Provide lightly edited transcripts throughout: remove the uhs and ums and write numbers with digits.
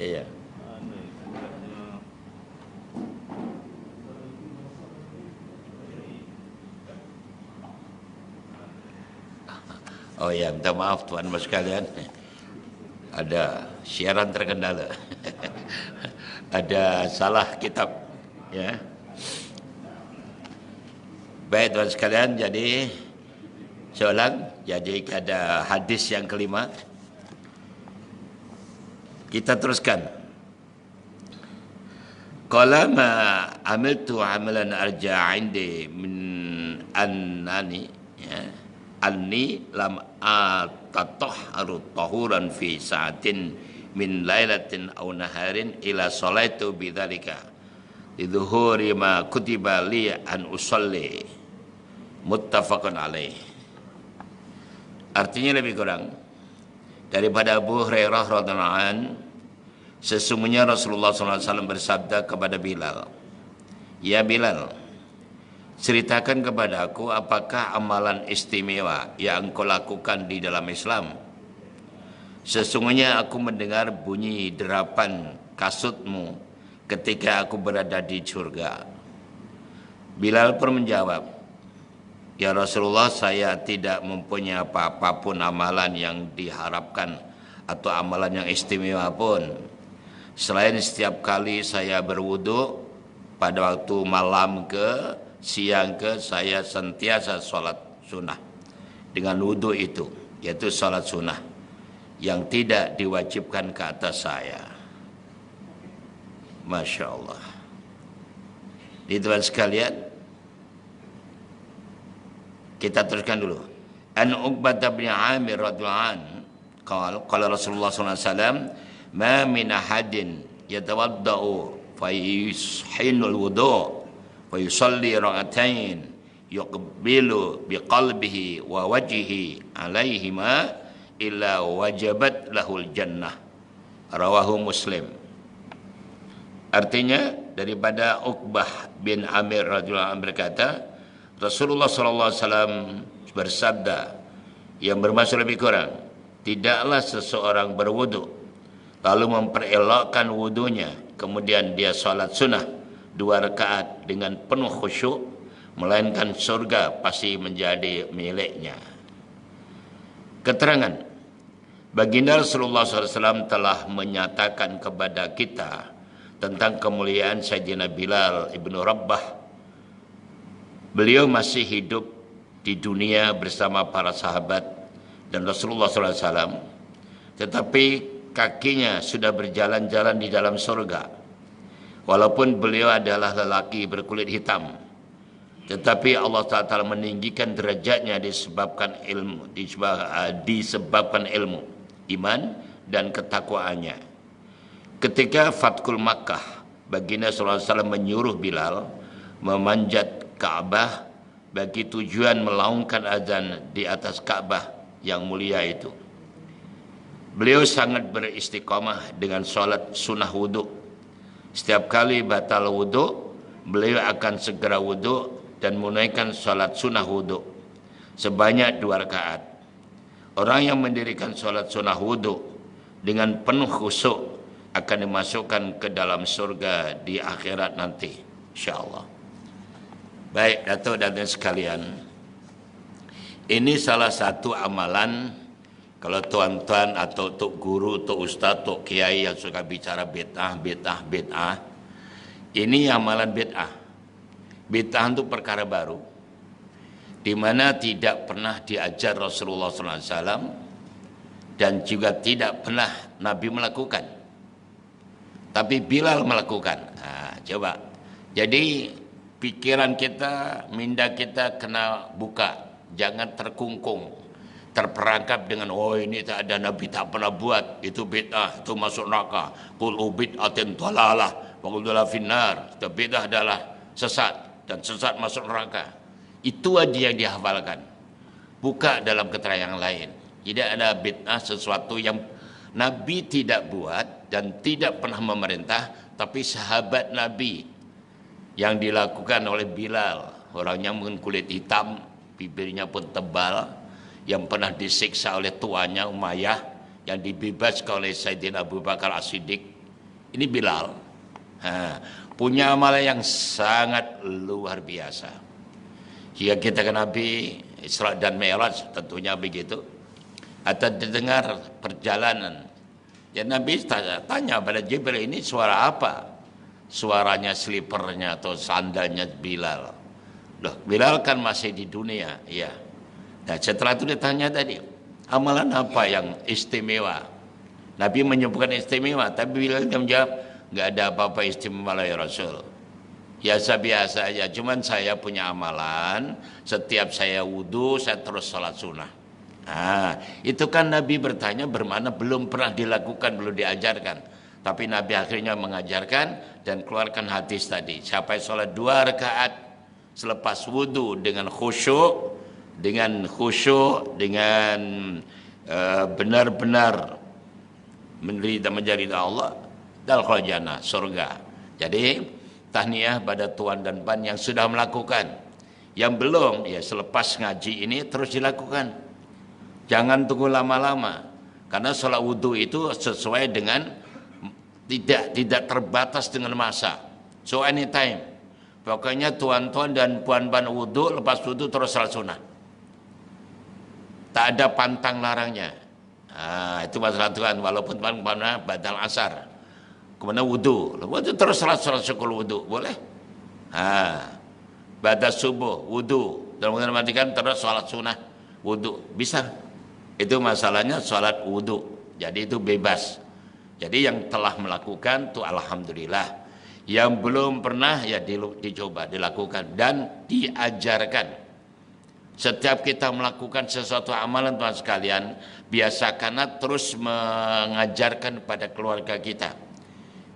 Iya. Oh ya, minta maaf tuan-tuan sekalian. Ada siaran terkendala. Ada salah kitab, ya. Baik tuan sekalian, jadi soalan, jadi ada hadis yang kelima. Kita teruskan. Qala ma amiltu amalan arja indi min annani, ya, anni lam atatahharu tahuran fi sa'atin min lailatin aw naharin ila salaitu bidzalika lidzuhuri ma kutiba li an usalli, muttafaqun alaih. Artinya lebih kurang daripada Abu Hurairah radhiyallahu anhu, sesungguhnya Rasulullah SAW bersabda kepada Bilal, "Ya Bilal, ceritakan kepada aku apakah amalan istimewa yang engkau lakukan di dalam Islam. Sesungguhnya aku mendengar bunyi derapan kasutmu ketika aku berada di surga." Bilal pun menjawab, "Ya Rasulullah, saya tidak mempunyai apa-apa pun amalan yang diharapkan atau amalan yang istimewa pun. Selain setiap kali saya berwudu, pada waktu malam ke siang ke, saya sentiasa sholat sunnah dengan wudu itu, yaitu sholat sunnah yang tidak diwajibkan ke atas saya." Masya Allah. Di tuan sekalian, kita teruskan dulu. An Uqbah bin Amir radhiyallahu anhu qala Rasulullah sallallahu alaihi wasallam, "Ma min ahadin yatawaddau fa yushinul wudu wa yusalli rak'atain yuqbilu biqalbihi wa wajhihi alaihima illa wajabat lahul jannah." Rawahu Muslim. Artinya daripada Uqbah bin Amir radhiyallahu anhu berkata, Rasulullah SAW bersabda, yang bermaksud lebih kurang, tidaklah seseorang berwudu lalu memperelokkan wudunya, kemudian dia sholat sunnah 2 rakaat dengan penuh khusyuk, melainkan surga pasti menjadi miliknya. Keterangan, baginda Rasulullah SAW telah menyatakan kepada kita tentang kemuliaan Sayyidina Bilal ibnu Rabah. Beliau masih hidup di dunia bersama para sahabat dan Rasulullah SAW, tetapi kakinya sudah berjalan-jalan di dalam surga. Walaupun beliau adalah lelaki berkulit hitam, tetapi Allah Ta'ala meninggikan derajatnya disebabkan ilmu, iman dan ketakwaannya. Ketika Fathul Makkah, baginda SAW menyuruh Bilal memanjat Ka'bah bagi tujuan melaungkan azan di atas Ka'bah yang mulia itu. Beliau sangat beristiqamah dengan sholat sunnah wudu. Setiap kali batal wudu, beliau akan segera wudu dan menunaikan sholat sunnah wudu sebanyak 2 rakaat. Orang yang mendirikan sholat sunnah wudu dengan penuh khusyuk akan dimasukkan ke dalam surga di akhirat nanti, insyaallah. Baik, Datuk dan sekalian, ini salah satu amalan. Kalau tuan-tuan atau tok guru, tok ustaz, tok kiai yang suka bicara bid'ah, ini amalan bid'ah. Bid'ah itu perkara baru, di mana tidak pernah diajar Rasulullah SAW dan juga tidak pernah Nabi melakukan. Tapi Bilal melakukan. Nah, coba. Jadi pikiran kita, minda kita kena buka, jangan terkungkung, terperangkap dengan ini tak ada Nabi tak pernah buat, itu bid'ah, itu masuk neraka. Qul bid'atin dhalalah wa qul finnar. Itu bid'ah adalah sesat dan sesat masuk neraka. Itu aja yang dihafalkan. Buka dalam keterangan lain. Tidak ada bid'ah sesuatu yang Nabi tidak buat dan tidak pernah memerintah, tapi sahabat Nabi yang dilakukan oleh Bilal, orangnya mungkin kulit hitam, bibirnya pun tebal, yang pernah disiksa oleh tuannya Umayyah, yang dibebaskan oleh Sayyidina Abu Bakar As-Siddiq, Ini Bilal. Punya amalan yang sangat luar biasa. Jika kita ke Nabi Isra dan Mi'raj tentunya begitu. Atau didengar perjalanan. Ya Nabi tanya pada Jibril, ini suara apa? Suaranya slipernya atau sandalnya Bilal. Loh, Bilal kan masih di dunia, ya. Nah, setelah itu ditanya tadi, amalan apa yang istimewa? Nabi menyebutkan istimewa, tapi Bilal menjawab, nggak ada apa-apa istimewa ya Rasul. Biasa-biasa aja, cuman saya punya amalan, setiap saya wudhu, saya terus sholat sunnah. Nah, itu kan Nabi bertanya bermana belum pernah dilakukan, belum diajarkan. Tapi Nabi akhirnya mengajarkan dan keluarkan hadis tadi. Siapa yang sholat 2 rakaat selepas wudhu dengan khusyuk, dengan benar-benar menjadi Allah, dalkhul jannah, surga. Jadi tahniah pada tuan dan pan yang sudah melakukan. Yang belum, ya selepas ngaji ini terus dilakukan. Jangan tunggu lama-lama. Karena sholat wudhu itu sesuai dengan tidak terbatas dengan masa. So anytime. Pokoknya tuan-tuan dan puan-puan wudhu, lepas wudhu terus sholat sunnah. Tak ada pantang larangnya. Itu masalah Tuhan. Walaupun pada badal asar, kemudian wudhu terus sholat syukur wudhu, boleh. Badal subuh wudhu, dan kemudian matikan terus sholat sunnah wudhu, bisa. Itu masalahnya sholat wudhu. Jadi itu bebas. Jadi yang telah melakukan itu alhamdulillah. Yang belum pernah ya dicoba, dilakukan dan diajarkan. Setiap kita melakukan sesuatu amalan Tuhan sekalian, biasakanlah terus mengajarkan kepada keluarga kita.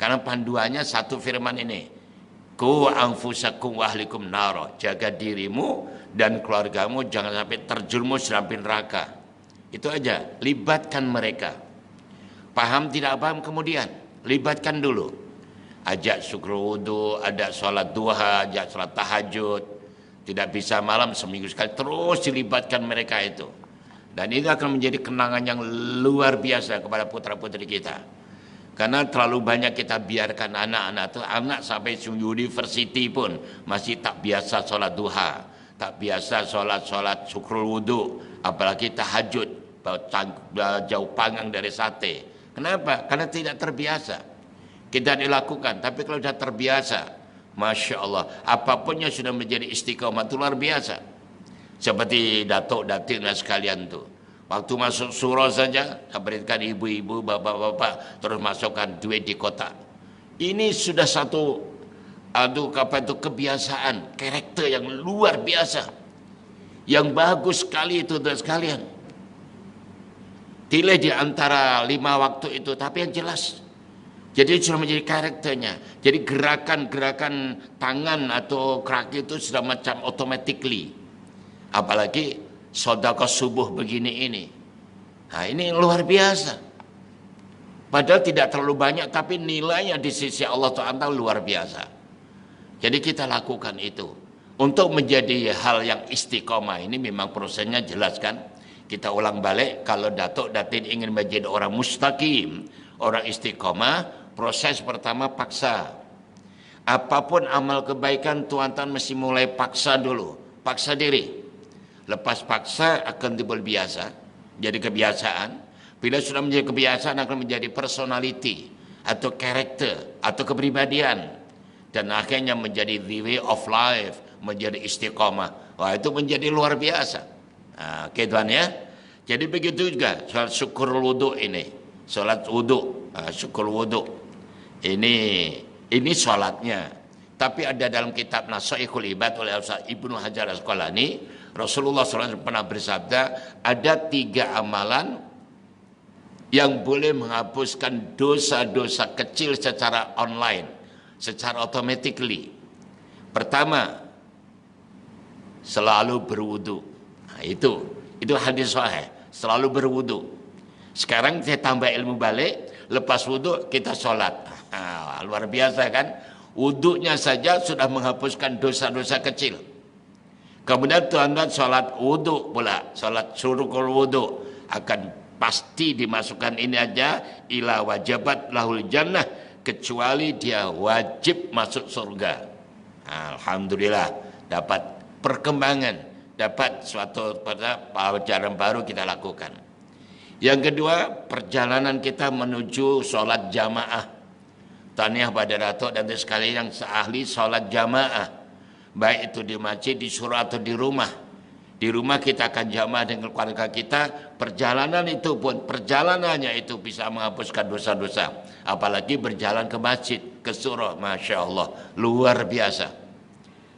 Karena panduannya satu firman ini. Ku anfusakum wa ahlikum naro. Jaga dirimu dan keluargamu jangan sampai terjerumus dalam neraka. Itu aja, libatkan mereka. Paham tidak paham kemudian libatkan dulu. Ajak syukur wudhu, ada sholat duha, ajak sholat tahajud. Tidak bisa malam, seminggu sekali, terus dilibatkan mereka itu. Dan itu akan menjadi kenangan yang luar biasa kepada putra-putri kita. Karena terlalu banyak kita biarkan anak-anak itu, anak sampai university pun masih tak biasa sholat duha, tak biasa sholat syukur wudhu, apalagi tahajud, jauh panggang dari sate. Kenapa? Karena tidak terbiasa. Kita dilakukan, tapi kalau sudah terbiasa, Masya Allah, apapun yang sudah menjadi istiqomah itu luar biasa. Seperti datuk datin dan sekalian itu. Waktu masuk surau saja, saya berikan ibu-ibu, bapak-bapak, terus masukkan duit di kotak. Ini sudah satu kebiasaan, karakter yang luar biasa. Yang bagus sekali itu dan sekalian. Tidak di antara 5 waktu itu, tapi yang jelas. Jadi sudah menjadi karakternya. Jadi gerakan-gerakan tangan atau kaki itu sudah macam automatically. Apalagi sedekah subuh begini ini. Nah, ini luar biasa. Padahal tidak terlalu banyak, tapi nilainya di sisi Allah Ta'ala luar biasa. Jadi kita lakukan itu. Untuk menjadi hal yang istiqomah ini memang prosesnya jelas kan. Kita ulang balik, kalau datuk datin ingin menjadi orang mustaqim, orang istiqomah, proses pertama paksa. Apapun amal kebaikan, tuan-tuan mesti mulai paksa dulu, paksa diri. Lepas paksa akan timbul biasa, jadi kebiasaan. Bila sudah menjadi kebiasaan akan menjadi personality atau karakter atau kepribadian, dan akhirnya menjadi the way of life, menjadi istiqomah. Wah, itu menjadi luar biasa. Oke Tuhan ya. Jadi begitu juga sholat syukur wudhu ini. Sholat wudhu, syukur wudhu. Ini sholatnya. Tapi ada dalam kitab Nasaihul Ibad oleh Ustaz Ibnu Hajar Asqalani, Rasulullah SAW pernah bersabda, ada 3 amalan yang boleh menghapuskan dosa-dosa kecil secara online, secara automatically. Pertama, selalu berwudu. Nah, itu hadis sahih, selalu berwudu. Sekarang saya tambah ilmu balik, lepas wudu kita sholat. Nah, luar biasa kan? Wudunya saja sudah menghapuskan dosa-dosa kecil. Kemudian tuan-tuan sholat wudu pula, sholat syukur wudu akan pasti dimasukkan ini aja, ila wajabat lahul jannah, kecuali dia wajib masuk surga. Alhamdulillah dapat perkembangan, dapat suatu pelajaran baru kita lakukan. Yang kedua, perjalanan kita menuju sholat jamaah. Tahniah pada Datuk dan sekalian yang seahli sholat jamaah, baik itu di masjid, di surau atau di rumah. Di rumah kita akan jamaah dengan keluarga kita. Perjalanannya itu bisa menghapuskan dosa-dosa. Apalagi berjalan ke masjid, ke surau, Masya Allah, luar biasa.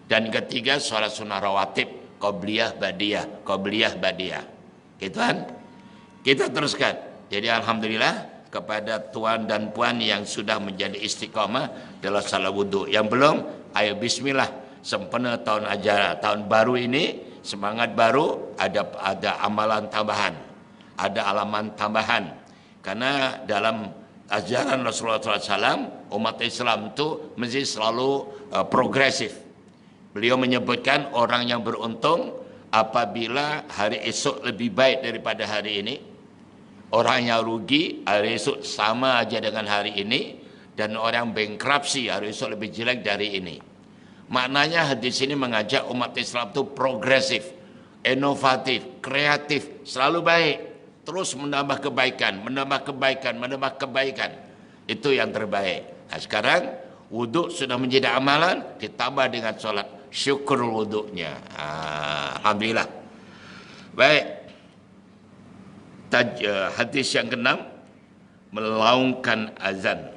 Dan ketiga, sholat sunnah rawatib, qobliyah badiyah. Gitu kan? Kita teruskan. Jadi alhamdulillah kepada tuan dan puan yang sudah menjadi istiqamah dalam salat wudhu. Yang belum, ayo bismillah, sempena tahun ajaran, tahun baru ini, semangat baru, ada amalan tambahan, ada alaman tambahan. Karena dalam ajaran Rasulullah SAW, umat Islam itu mesti selalu progresif. Beliau menyebutkan orang yang beruntung apabila hari esok lebih baik daripada hari ini. Orang yang rugi hari esok sama aja dengan hari ini, dan orang bankruptcy hari esok lebih jelek dari ini. Maknanya hadis ini mengajak umat Islam itu progresif, inovatif, kreatif, selalu baik, terus menambah kebaikan. Itu yang terbaik. Nah, sekarang wudhu sudah menjadi amalan, ditambah dengan sholat, syukur wudhunya. Alhamdulillah. Baik. Hadis yang ke-6, melaungkan azan.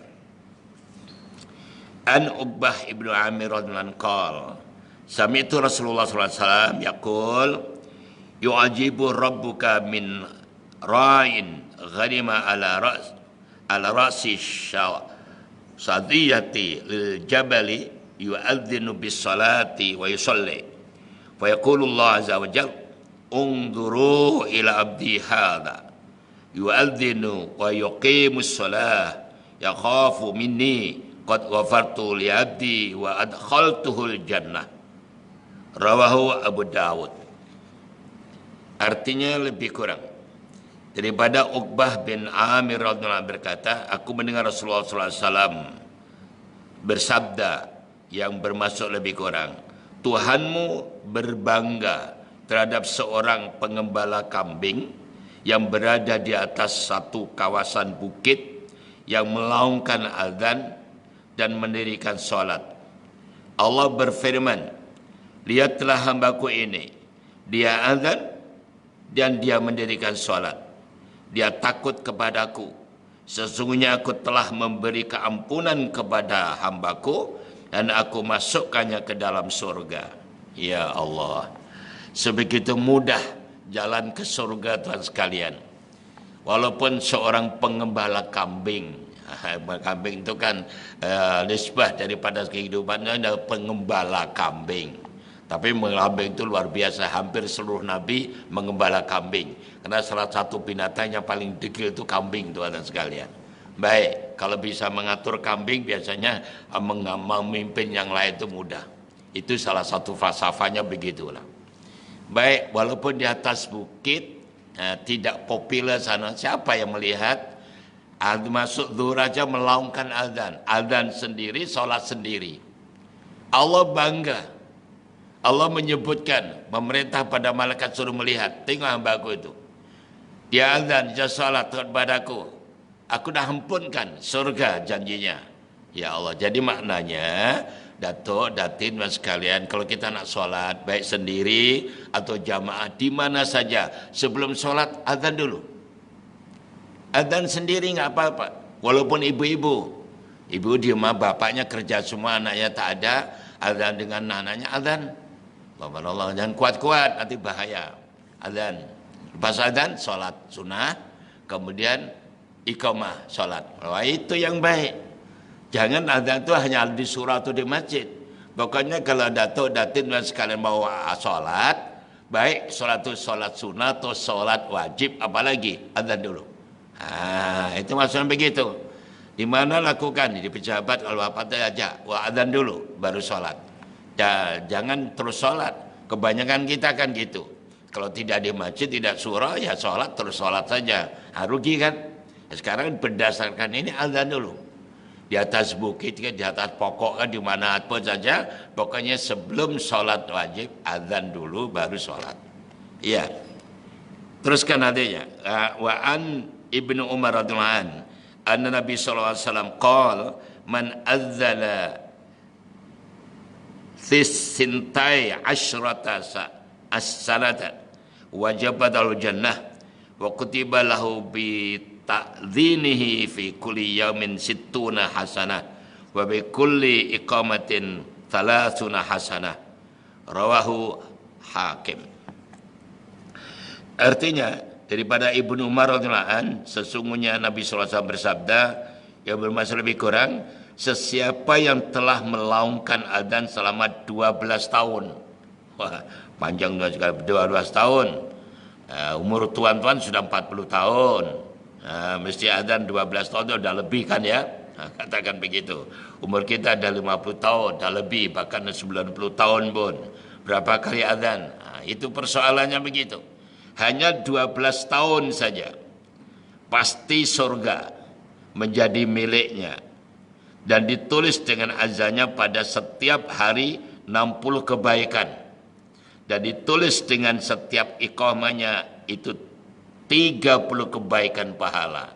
An Uqbah ibnu Amir radhiyallahu anhu, sami'tu Rasulullah sallallahu alaihi wasallam yaqul, yu'ajibu rabbuka min ra'in ghanima ala ra'si sadiyati lil jabali yu'adzinu bis salati wa yusalli fa yaqulu Allah azza wa jalla unzuru ila abdi hadha yu'adzinu wa yuqimus salah yakhafu minni qad ghafartu li abdi wa adkhaltuhul jannah. Rawahu Abu Dawud. Artinya lebih kurang daripada Uqbah bin Amir radhiyallahu anhu berkata, aku mendengar Rasulullah SAW bersabda yang bermaksud lebih kurang, Tuhanmu berbangga terhadap seorang pengembala kambing yang berada di atas satu kawasan bukit yang melaungkan azan dan mendirikan solat. Allah berfirman, lihatlah hambaku ini, dia azan dan dia mendirikan solat. Dia takut kepadaku. Sesungguhnya aku telah memberi keampunan kepada hambaku dan aku masukkannya ke dalam surga. Ya Allah, sebegitu mudah jalan ke surga Tuhan sekalian. Walaupun seorang pengembala kambing, kambing itu kan nisbah daripada kehidupannya adalah pengembala kambing. Tapi kambing itu luar biasa, hampir seluruh nabi mengembala kambing. Karena salah satu binatang yang paling degil itu kambing Tuhan sekalian. Baik, kalau bisa mengatur kambing biasanya memimpin yang lain itu mudah. Itu salah satu falsafahnya begitulah. Baik, walaupun di atas bukit, tidak populer sana. Siapa yang melihat? Masuk zuhur aja melaungkan azan. Azan sendiri, sholat sendiri. Allah bangga. Allah menyebutkan, memerintah pada malaikat suruh melihat. Tengok hambaku itu. Dia azan, dia sholat kepadaku. Aku dah ampunkan surga janjinya. Ya Allah, jadi maknanya, Datuk, Datin, dan sekalian, kalau kita nak sholat, baik sendiri atau jamaah, di mana saja, sebelum sholat, azan dulu. Azan sendiri nggak apa-apa. Walaupun ibu-ibu di rumah, bapaknya kerja semua, anaknya tak ada, azan dengan anaknya, azan. Allah, jangan kuat-kuat, nanti bahaya. Azan. Lepas azan, sholat sunnah, kemudian iqamah, sholat. Wah, itu yang baik. Jangan azan itu hanya di surau atau di masjid. Pokoknya kalau Datuk, Datin dan sekalian mau sholat, baik sholat itu sholat sunnah atau sholat wajib, apalagi azan dulu. Itu maksudnya begitu. Di mana lakukan? Di pejabat kalau apa aja, azan dulu baru sholat. Jangan terus sholat. Kebanyakan kita kan gitu. Kalau tidak di masjid, tidak surau, ya sholat terus sholat saja. Rugi kan? Sekarang berdasarkan ini azan dulu. di atas bukit, di atas pokok, di mana pun saja, pokoknya sebelum sholat wajib azan dulu baru sholat. Iya. Teruskan adanya. Wa an Ibnu Umar radhiyallahu an anna Nabi sallallahu alaihi wasallam qala man adzana sintai asyrata as-salata wajabat al-jannah wa kutiba lahu bi ta'dhinihi fi kulli yaumin sittuna hasanah wa bi kulli iqamatin thalathuna hasanah, rawahu Hakim. Artinya daripada Ibnu Umar radhiyallahu an, sesungguhnya Nabi sallallahu alaihi wasallam bersabda yang bermaksud lebih kurang, sesiapa yang telah melaungkan adzan selama 12 tahun. Wah, panjang sekali, 12 tahun. Umur tuan-tuan sudah 40 tahun. Mesti adzan 12 tahun itu sudah lebih kan ya? Katakan begitu. Umur kita ada 50 tahun, dah lebih, bahkan 90 tahun pun. Berapa kali adzan? Itu persoalannya begitu. Hanya 12 tahun saja. Pasti surga menjadi miliknya. Dan ditulis dengan azannya pada setiap hari 60 kebaikan. Dan ditulis dengan setiap iqamahnya itu 30 kebaikan pahala.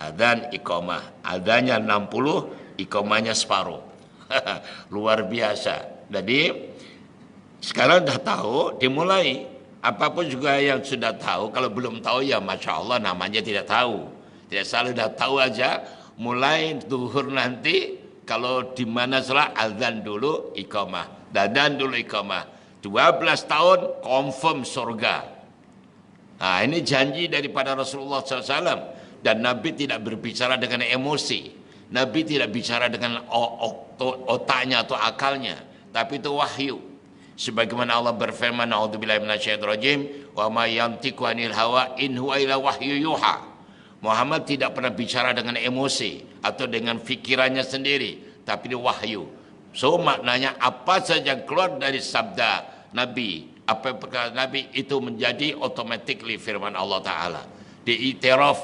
Adzan iqamah. Adzannya 60, iqamahnya separuh. Luar biasa. Jadi sekarang dah tahu, dimulai. Apapun juga yang sudah tahu, kalau belum tahu ya Masya Allah namanya tidak tahu. Tidak salah, dah tahu aja. Mulai zuhur nanti, kalau di mana salah azan dulu iqamah, dadan dulu iqamah. 12 tahun confirm surga. Nah, ini janji daripada Rasulullah SAW. Dan Nabi tidak berbicara dengan emosi. Nabi tidak bicara dengan otaknya atau akalnya, tapi itu wahyu. Sebagaimana Allah berfirman, a'udzubillahi minasyaitonir rajim, wa ma yantiqu 'anil hawa in huwa illa wahyu yuha. Muhammad tidak pernah bicara dengan emosi atau dengan fikirannya sendiri, tapi dia wahyu. So maknanya apa saja yang keluar dari sabda Nabi, apa perkara Nabi itu menjadi automatically firman Allah Ta'ala. Diiktiraf,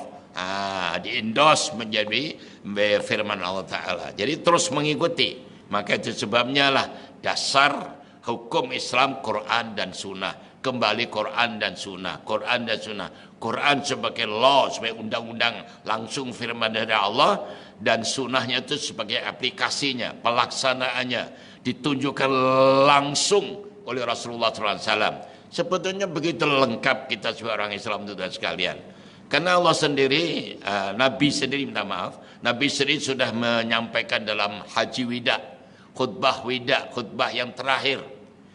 di-endorse menjadi firman Allah Ta'ala. Jadi terus mengikuti. Maka itu sebabnya lah dasar hukum Islam Quran dan Sunnah. Kembali Quran dan Sunnah. Quran dan Sunnah. Quran sebagai law, sebagai undang-undang langsung firman dari Allah, dan sunnahnya itu sebagai aplikasinya, pelaksanaannya ditunjukkan langsung oleh Rasulullah SAW. Sebetulnya begitu lengkap kita sebagai orang Islam itu dan sekalian. Karena Allah sendiri, Nabi sendiri minta maaf, Nabi sendiri sudah menyampaikan dalam Haji Wida, khutbah Wida, khutbah yang terakhir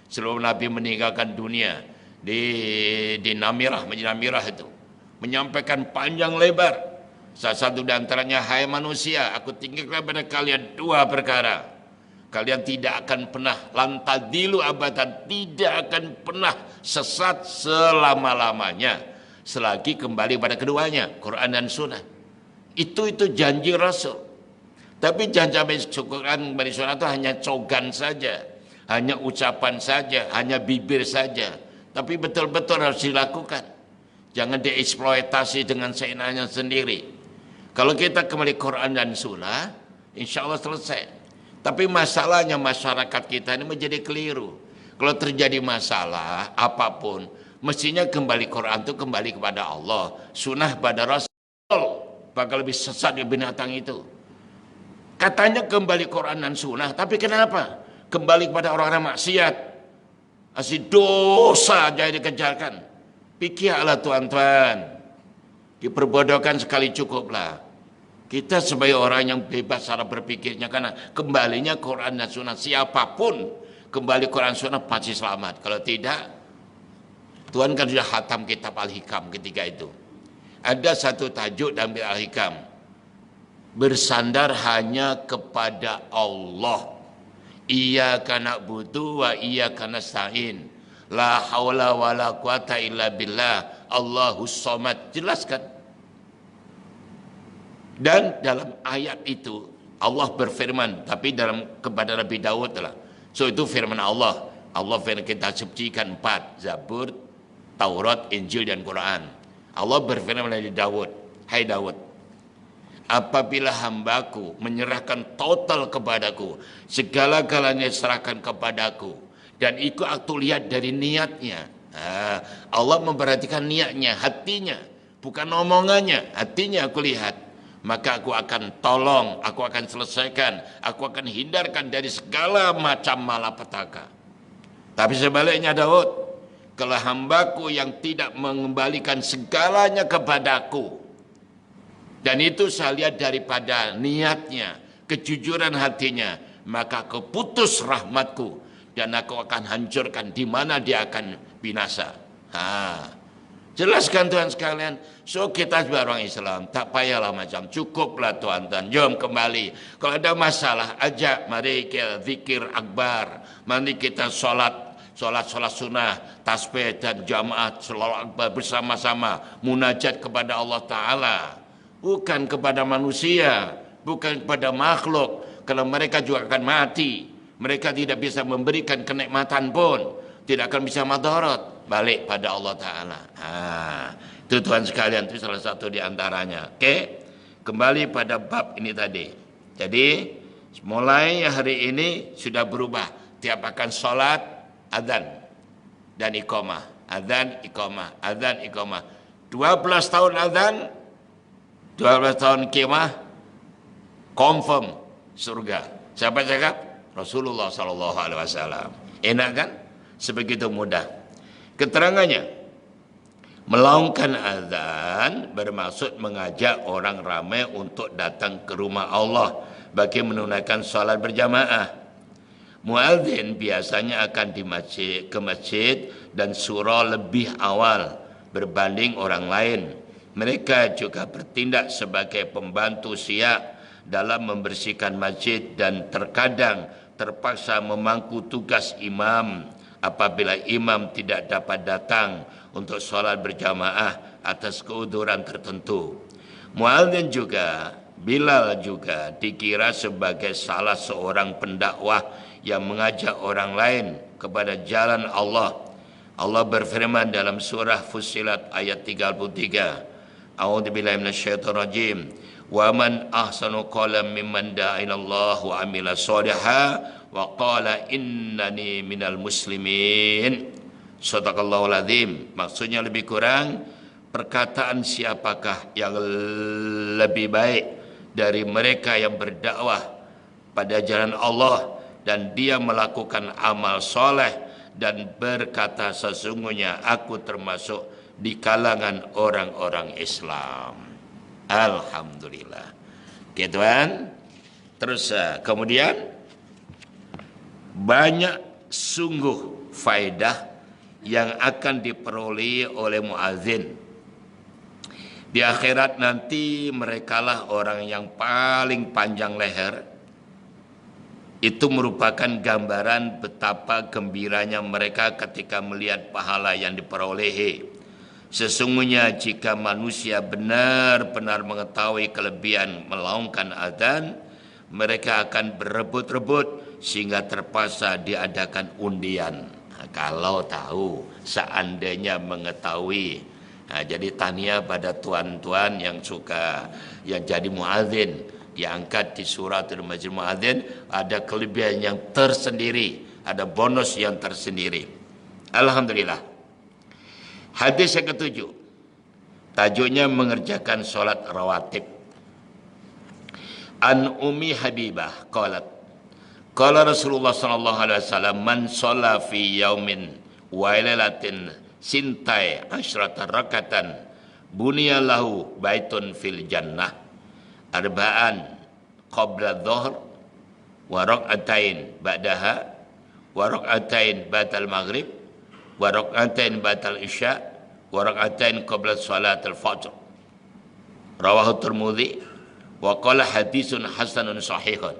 sebelum Nabi meninggalkan dunia di Namirah, Masjid Namirah itu, menyampaikan panjang lebar. Salah satu di antaranya, hai manusia, aku tinggalkan pada kalian dua perkara. Kalian tidak akan pernah lantadilu abadan, tidak akan pernah sesat selama-lamanya selagi kembali pada keduanya, Quran dan Sunnah. Itu janji Rasul. Tapi janji Quran dan Sunnah itu hanya cogan saja, hanya ucapan saja, hanya bibir saja. Tapi betul-betul harus dilakukan. Jangan dieksploitasi dengan seenaknya sendiri. Kalau kita kembali Quran dan Sunnah, insya Allah selesai. Tapi masalahnya masyarakat kita ini menjadi keliru. Kalau terjadi masalah apapun, mestinya kembali Quran itu kembali kepada Allah, Sunnah pada Rasul. Bakal lebih sesat di binatang itu. Katanya kembali Quran dan Sunnah, tapi kenapa? Kembali kepada orang-orang maksiat. Asyik dosa aja dikejarkan. Pikirlah tuan-tuan. Diperbodohkan sekali cukuplah. Kita sebagai orang yang bebas cara berpikirnya, karena kembalinya Quran dan Sunnah. Siapapun kembali Quran Sunnah pasti selamat. Kalau tidak, Tuhan kan sudah khatam kitab Al-Hikam ketika itu. Ada satu tajuk dalam Al-Hikam. Bersandar hanya kepada Allah. Iyyaka na'budu wa iyyaka nasta'in. La haula wa la quwata illa billah. Allahus Samad. Jelaskan. Dan dalam ayat itu Allah berfirman, tapi kepada Nabi Daud lah. So itu firman Allah. Allah firman, kita sucikan 4, Zabur, Taurat, Injil dan Quran. Allah berfirman kepada Daud, hai Daud, apabila hambaku menyerahkan total kepadaku, segala-galanya serahkan kepadaku, dan itu aku lihat dari niatnya. Allah memperhatikan niatnya, hatinya, bukan omongannya, hatinya aku lihat. Maka aku akan tolong, aku akan selesaikan, aku akan hindarkan dari segala macam malapetaka. Tapi sebaliknya Daud, kalau hambaku yang tidak mengembalikan segalanya kepadaku, dan itu saya lihat daripada niatnya, kejujuran hatinya, maka aku putus rahmatku, dan aku akan hancurkan di mana dia akan binasa. Jelaskan Tuhan sekalian. So kita sebagai orang Islam tak payahlah macam, cukuplah Tuhan, jom kembali. Kalau ada masalah ajak, mari kita zikir akbar, mari kita sholat sunnah, tasbih dan jamaah sholawat akbar bersama-sama, munajat kepada Allah Ta'ala, bukan kepada manusia, bukan kepada makhluk. Kalau mereka juga akan mati, mereka tidak bisa memberikan kenikmatan pun, tidak akan bisa madarat. Balik pada Allah Ta'ala. Itu Tuhan sekalian, itu salah satu di antaranya. Oke, kembali pada bab ini tadi. Jadi mulai hari ini sudah berubah. Tiap akan sholat, adzan dan iqamah, adzan iqamah, adzan iqamah. 12 tahun adzan, 12 tahun iqamah, confirm surga. Siapa cakap? Rasulullah Sallallahu Alaihi Wasallam. Enak kan? Sebegitu mudah. Keterangannya, melaungkan azan bermaksud mengajak orang ramai untuk datang ke rumah Allah bagi menunaikan salat berjamaah. Muadzin biasanya akan ke masjid dan surau lebih awal berbanding orang lain. Mereka juga bertindak sebagai pembantu siap dalam membersihkan masjid dan terkadang terpaksa memangku tugas imam apabila imam tidak dapat datang untuk sholat berjamaah atas keuduran tertentu. Muadzin juga, Bilal juga dikira sebagai salah seorang pendakwah yang mengajak orang lain kepada jalan Allah. Allah berfirman dalam surah Fussilat ayat 33. A'udzubillahi minasyaitonir rajim. Wa man ahsanu qalam mimman da'a ila Allah wa amila shalihan wa qala innani minal muslimin. Shadaqallahul azim. Maksudnya lebih kurang, perkataan siapakah yang lebih baik dari mereka yang berdakwah pada jalan Allah dan dia melakukan amal soleh dan berkata sesungguhnya aku termasuk di kalangan orang-orang Islam. Alhamdulillah. Oke Tuhan. Terus kemudian banyak sungguh faedah yang akan diperoleh oleh muadzin. Di akhirat nanti merekalah orang yang paling panjang leher. Itu merupakan gambaran betapa gembiranya mereka ketika melihat pahala yang diperoleh. Sesungguhnya jika manusia benar-benar mengetahui kelebihan melaungkan adzan, mereka akan berebut-rebut sehingga terpaksa diadakan undian. Kalau tahu, seandainya mengetahui. Jadi tahniah pada tuan-tuan yang suka, yang jadi muadzin, diangkat di suratul majid muadzin, ada kelebihan yang tersendiri, ada bonus yang tersendiri. Alhamdulillah. Hadis yang ketujuh, tajuknya mengerjakan sholat rawatib. An Ummi Habibah qalat, qala Rasulullah sallallahu alaihi wasallam, man shalla fi yaumin wa lailatin sintai asyrata rakatan buniya lahu baitun fil jannah arba'an qabla dhuhr wa rak'atain ba'daha wa rak'atain ba'dal maghrib wa rak'atain ba'dal isya wa rak'atain qabla salatil fajr. Rawahu Tirmidzi wa qala hadisun hasanun sahihun.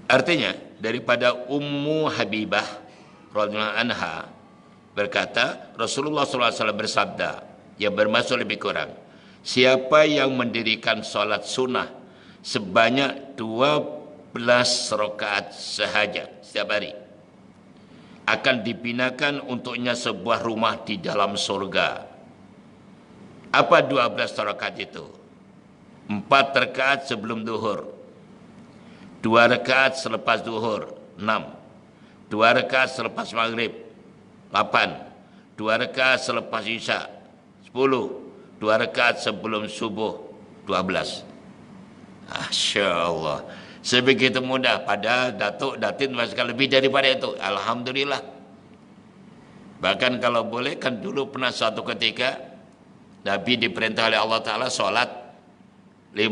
Artinya daripada Ummu Habibah radhiyallahu anha berkata, Rasulullah SAW bersabda, yang bermaksud lebih kurang, siapa yang mendirikan sholat sunnah sebanyak 12 rakaat sahaja setiap hari, akan dibinakan untuknya sebuah rumah di dalam surga. Apa 12 rakaat itu? 4 rakaat sebelum zuhur, 2 rakaat selepas zuhur, 6, 2 rakaat selepas maghrib, 8, 2 rakaat selepas isya, 10, 2 rakaat sebelum subuh, 12. Masya Allah, sebegitu mudah. Padahal Datuk Datin masukkan lebih daripada itu. Alhamdulillah. Bahkan kalau boleh, kan dulu pernah suatu ketika Nabi diperintah oleh Allah Ta'ala solat 50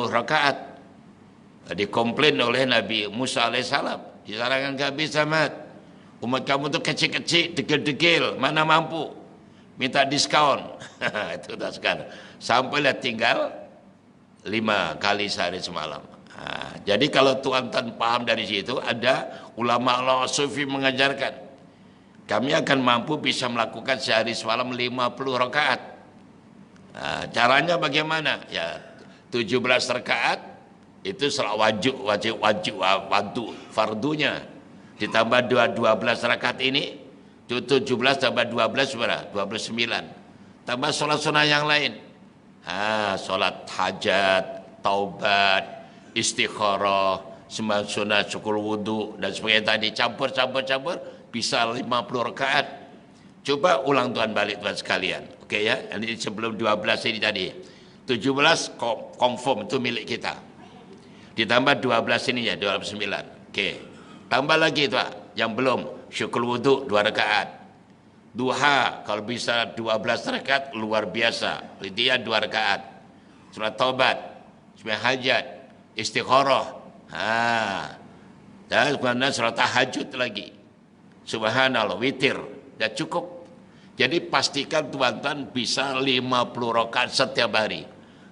rakaat. Dikomplain oleh Nabi Musa alaihissalam, disarankan gak bisa, Mat, umat kamu tuh kecil-kecil, degil-degil, mana mampu, minta diskon. Itu dah sekarang. Sampailah tinggal 5 kali sehari semalam. Jadi kalau tuan-tuan paham dari situ, ada ulama Allah sufi mengajarkan, kami akan mampu bisa melakukan sehari semalam 50 rakaat. Caranya bagaimana? Ya 17 rakaat itu wajib fardunya. Ditambah 12 rakaat ini, 17 tambah 12 berapa? 29. Tambah sholat sunnah yang lain. Sholat hajat, taubat, istikharah, sembahyang sunnah, syukur wudu, dan sebagainya tadi. Campur, bisa 50 rakaat. Coba ulang tuan balik tuan sekalian. Oke ya, ini sebelum 12 ini tadi. 17 confirm itu milik kita. Ditambah 12 ini ya, 29. Oke. Tambah lagi itu yang belum, syukur wudu 2 rakaat. Duha kalau bisa 12 rakaat luar biasa. Dia 2 rakaat. Salat taubat, sembahyang hajat, istikharah. Dan kemudian salat tahajud lagi. Subhanallah, witir. Dah cukup. Jadi pastikan tuan-tuan bisa 50 rakaat setiap hari.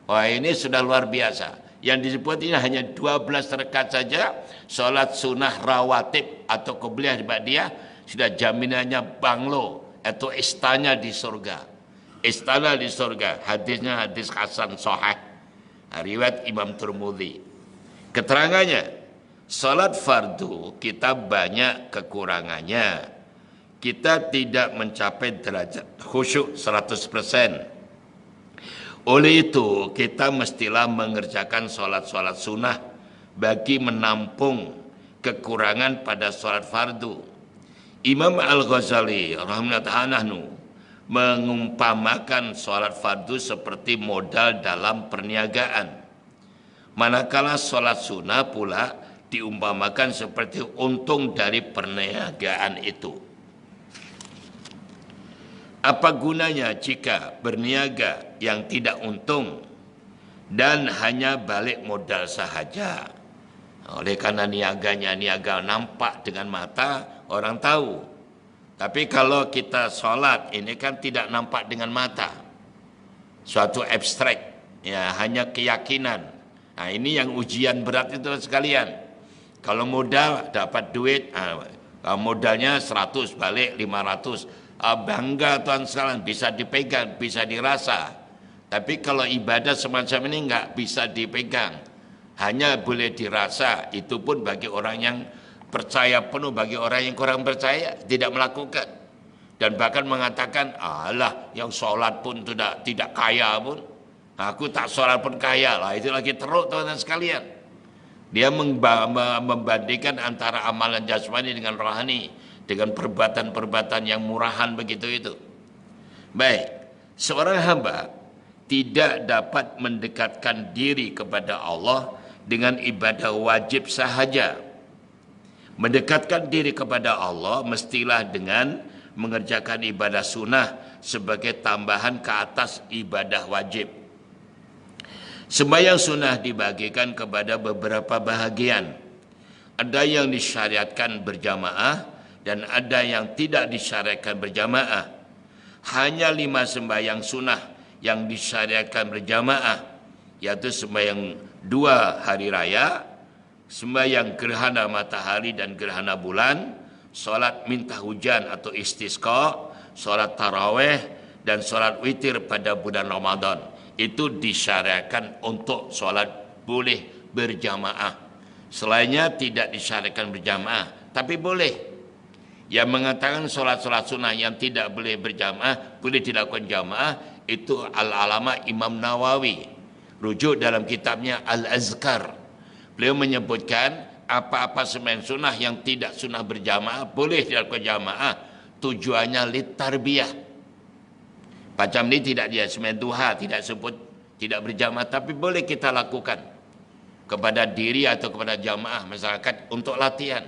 Wah, ini sudah luar biasa. Yang disebut ini hanya 12 rakaat saja. Solat sunnah rawatib atau qobliyah ba'diyah sudah jaminannya banglo atau istana di surga. Istana di surga. Hadisnya hadis hasan sahih. Riwayat Imam Tirmidzi. Keterangannya, salat fardu kita banyak kekurangannya. Kita tidak mencapai derajat khusyuk 100%. Oleh itu, kita mestilah mengerjakan sholat-sholat sunnah bagi menampung kekurangan pada sholat fardu. Imam Al-Ghazali rahimahullah mengumpamakan sholat fardu seperti modal dalam perniagaan. Manakala sholat sunnah pula diumpamakan seperti untung dari perniagaan itu. Apa gunanya jika berniaga yang tidak untung dan hanya balik modal sahaja? Oleh karena niaga nampak dengan mata, orang tahu. Tapi kalau kita sholat, ini kan tidak nampak dengan mata. Suatu abstrak, ya hanya keyakinan. Nah, ini yang ujian berat itu sekalian. Kalau modal dapat duit, modalnya 100 balik 500. Bangga tuan sekalian, bisa dipegang, bisa dirasa. Tapi kalau ibadah semacam ini enggak bisa dipegang, hanya boleh dirasa. Itu pun bagi orang yang percaya penuh, bagi orang yang kurang percaya tidak melakukan. Dan bahkan mengatakan, alah yang sholat pun tidak kaya pun, aku tak sholat pun kaya lah. Itu lagi teruk tuan sekalian. Dia membandingkan antara amalan jasmani dengan rohani, dengan perbuatan-perbuatan yang murahan begitu itu. Baik, seorang hamba tidak dapat mendekatkan diri kepada Allah dengan ibadah wajib sahaja. Mendekatkan diri kepada Allah mestilah dengan mengerjakan ibadah sunnah sebagai tambahan ke atas ibadah wajib. Sembahyang sunnah dibagikan kepada beberapa bahagian. Ada yang disyariatkan berjamaah dan ada yang tidak disyariatkan berjamaah. Hanya 5 sembahyang sunnah yang disyariatkan berjamaah, yaitu sembahyang 2 hari raya, sembahyang gerhana matahari dan gerhana bulan, solat minta hujan atau istisqa, solat taraweh, dan solat witir pada bulan Ramadan. Itu disyariatkan untuk solat boleh berjamaah. Selainnya tidak disyariatkan berjamaah, tapi boleh. Yang mengatakan solat-solat sunnah yang tidak boleh berjamaah, boleh dilakukan jamaah, itu al-alama Imam Nawawi Rujuk dalam kitabnya Al-Azkar. Beliau menyebutkan apa-apa sembahyang sunnah yang tidak sunnah berjamaah boleh dilakukan jamaah. Tujuannya litarbiyah. Macam ni tidak dia sembahyang duha, tidak sebut tidak berjamaah, tapi boleh kita lakukan kepada diri atau kepada jamaah masyarakat untuk latihan,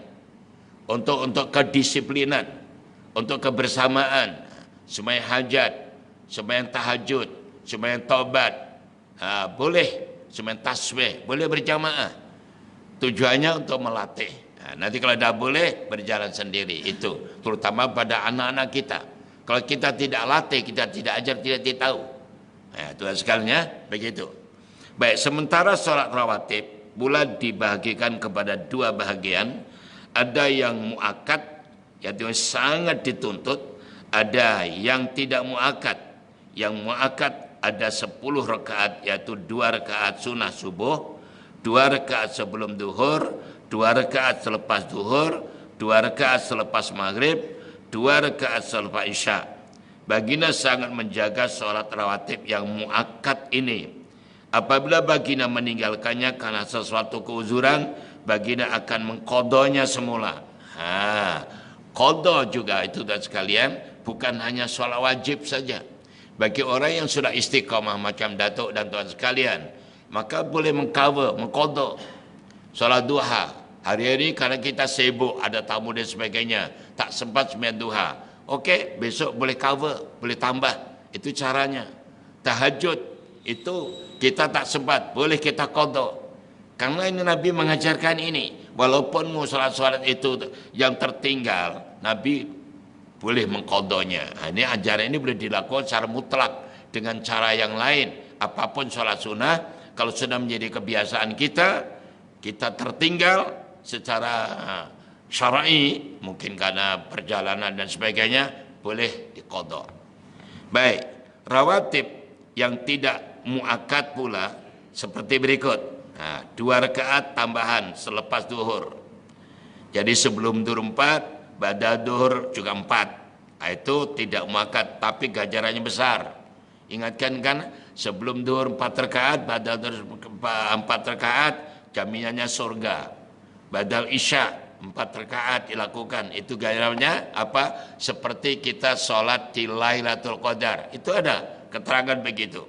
untuk kedisiplinan, untuk kebersamaan, sembahyang hajat, sembahyang tahajud, sembahyang taubat, boleh sembahyang tasbih, boleh berjamaah. Tujuannya untuk melatih. Nanti kalau dah boleh berjalan sendiri, itu terutama pada anak-anak kita. Kalau kita tidak latih, kita tidak ajar, tidak tahu. Tuan sekalian, begitu. Baik, sementara solat rawatib pula dibahagikan kepada dua bahagian. Ada yang muakkad, yaitu sangat dituntut. Ada yang tidak muakkad. Yang muakkad ada 10 rakaat, yaitu 2 rakaat sunnah subuh, 2 rakaat sebelum duhur, 2 rakaat selepas duhur, 2 rakaat selepas maghrib, 2 rakaat selepas isya. Baginda sangat menjaga solat rawatib yang muakkad ini. Apabila baginda meninggalkannya karena sesuatu keuzuran, baginda akan mengqadanya semula. Qada juga itu dan sekalian, bukan hanya solat wajib saja. Bagi orang yang sudah istiqamah macam Datuk dan tuan sekalian, maka boleh mengcover, mengqada solat duha. Hari-hari karena kita sibuk, ada tamu dan sebagainya, tak sempat sembahyang duha. Okey, besok boleh cover, boleh tambah. Itu caranya. Tahajud itu kita tak sempat, boleh kita qada. Karena ini Nabi mengajarkan ini. Walaupun solat-solat itu yang tertinggal, Nabi boleh mengqadanya. Ini ajaran ini boleh dilakukan secara mutlak dengan cara yang lain. Apapun solat sunnah, kalau sudah menjadi kebiasaan kita tertinggal secara syar'i, mungkin karena perjalanan dan sebagainya, boleh diqada. Baik, rawatib yang tidak muakkad pula seperti berikut. 2 rakaat tambahan selepas duhur. Jadi sebelum duhur 4, ba'da duhur juga 4. Itu tidak muakkad tapi ganjarannya besar. Ingatkan kan, sebelum duhur 4 rakaat, ba'da duhur 4 rakaat, jaminannya surga. Badal isya 4 rakaat dilakukan, itu ganjarannya apa? Seperti kita solat di Lailatul Qadar. Itu ada keterangan begitu.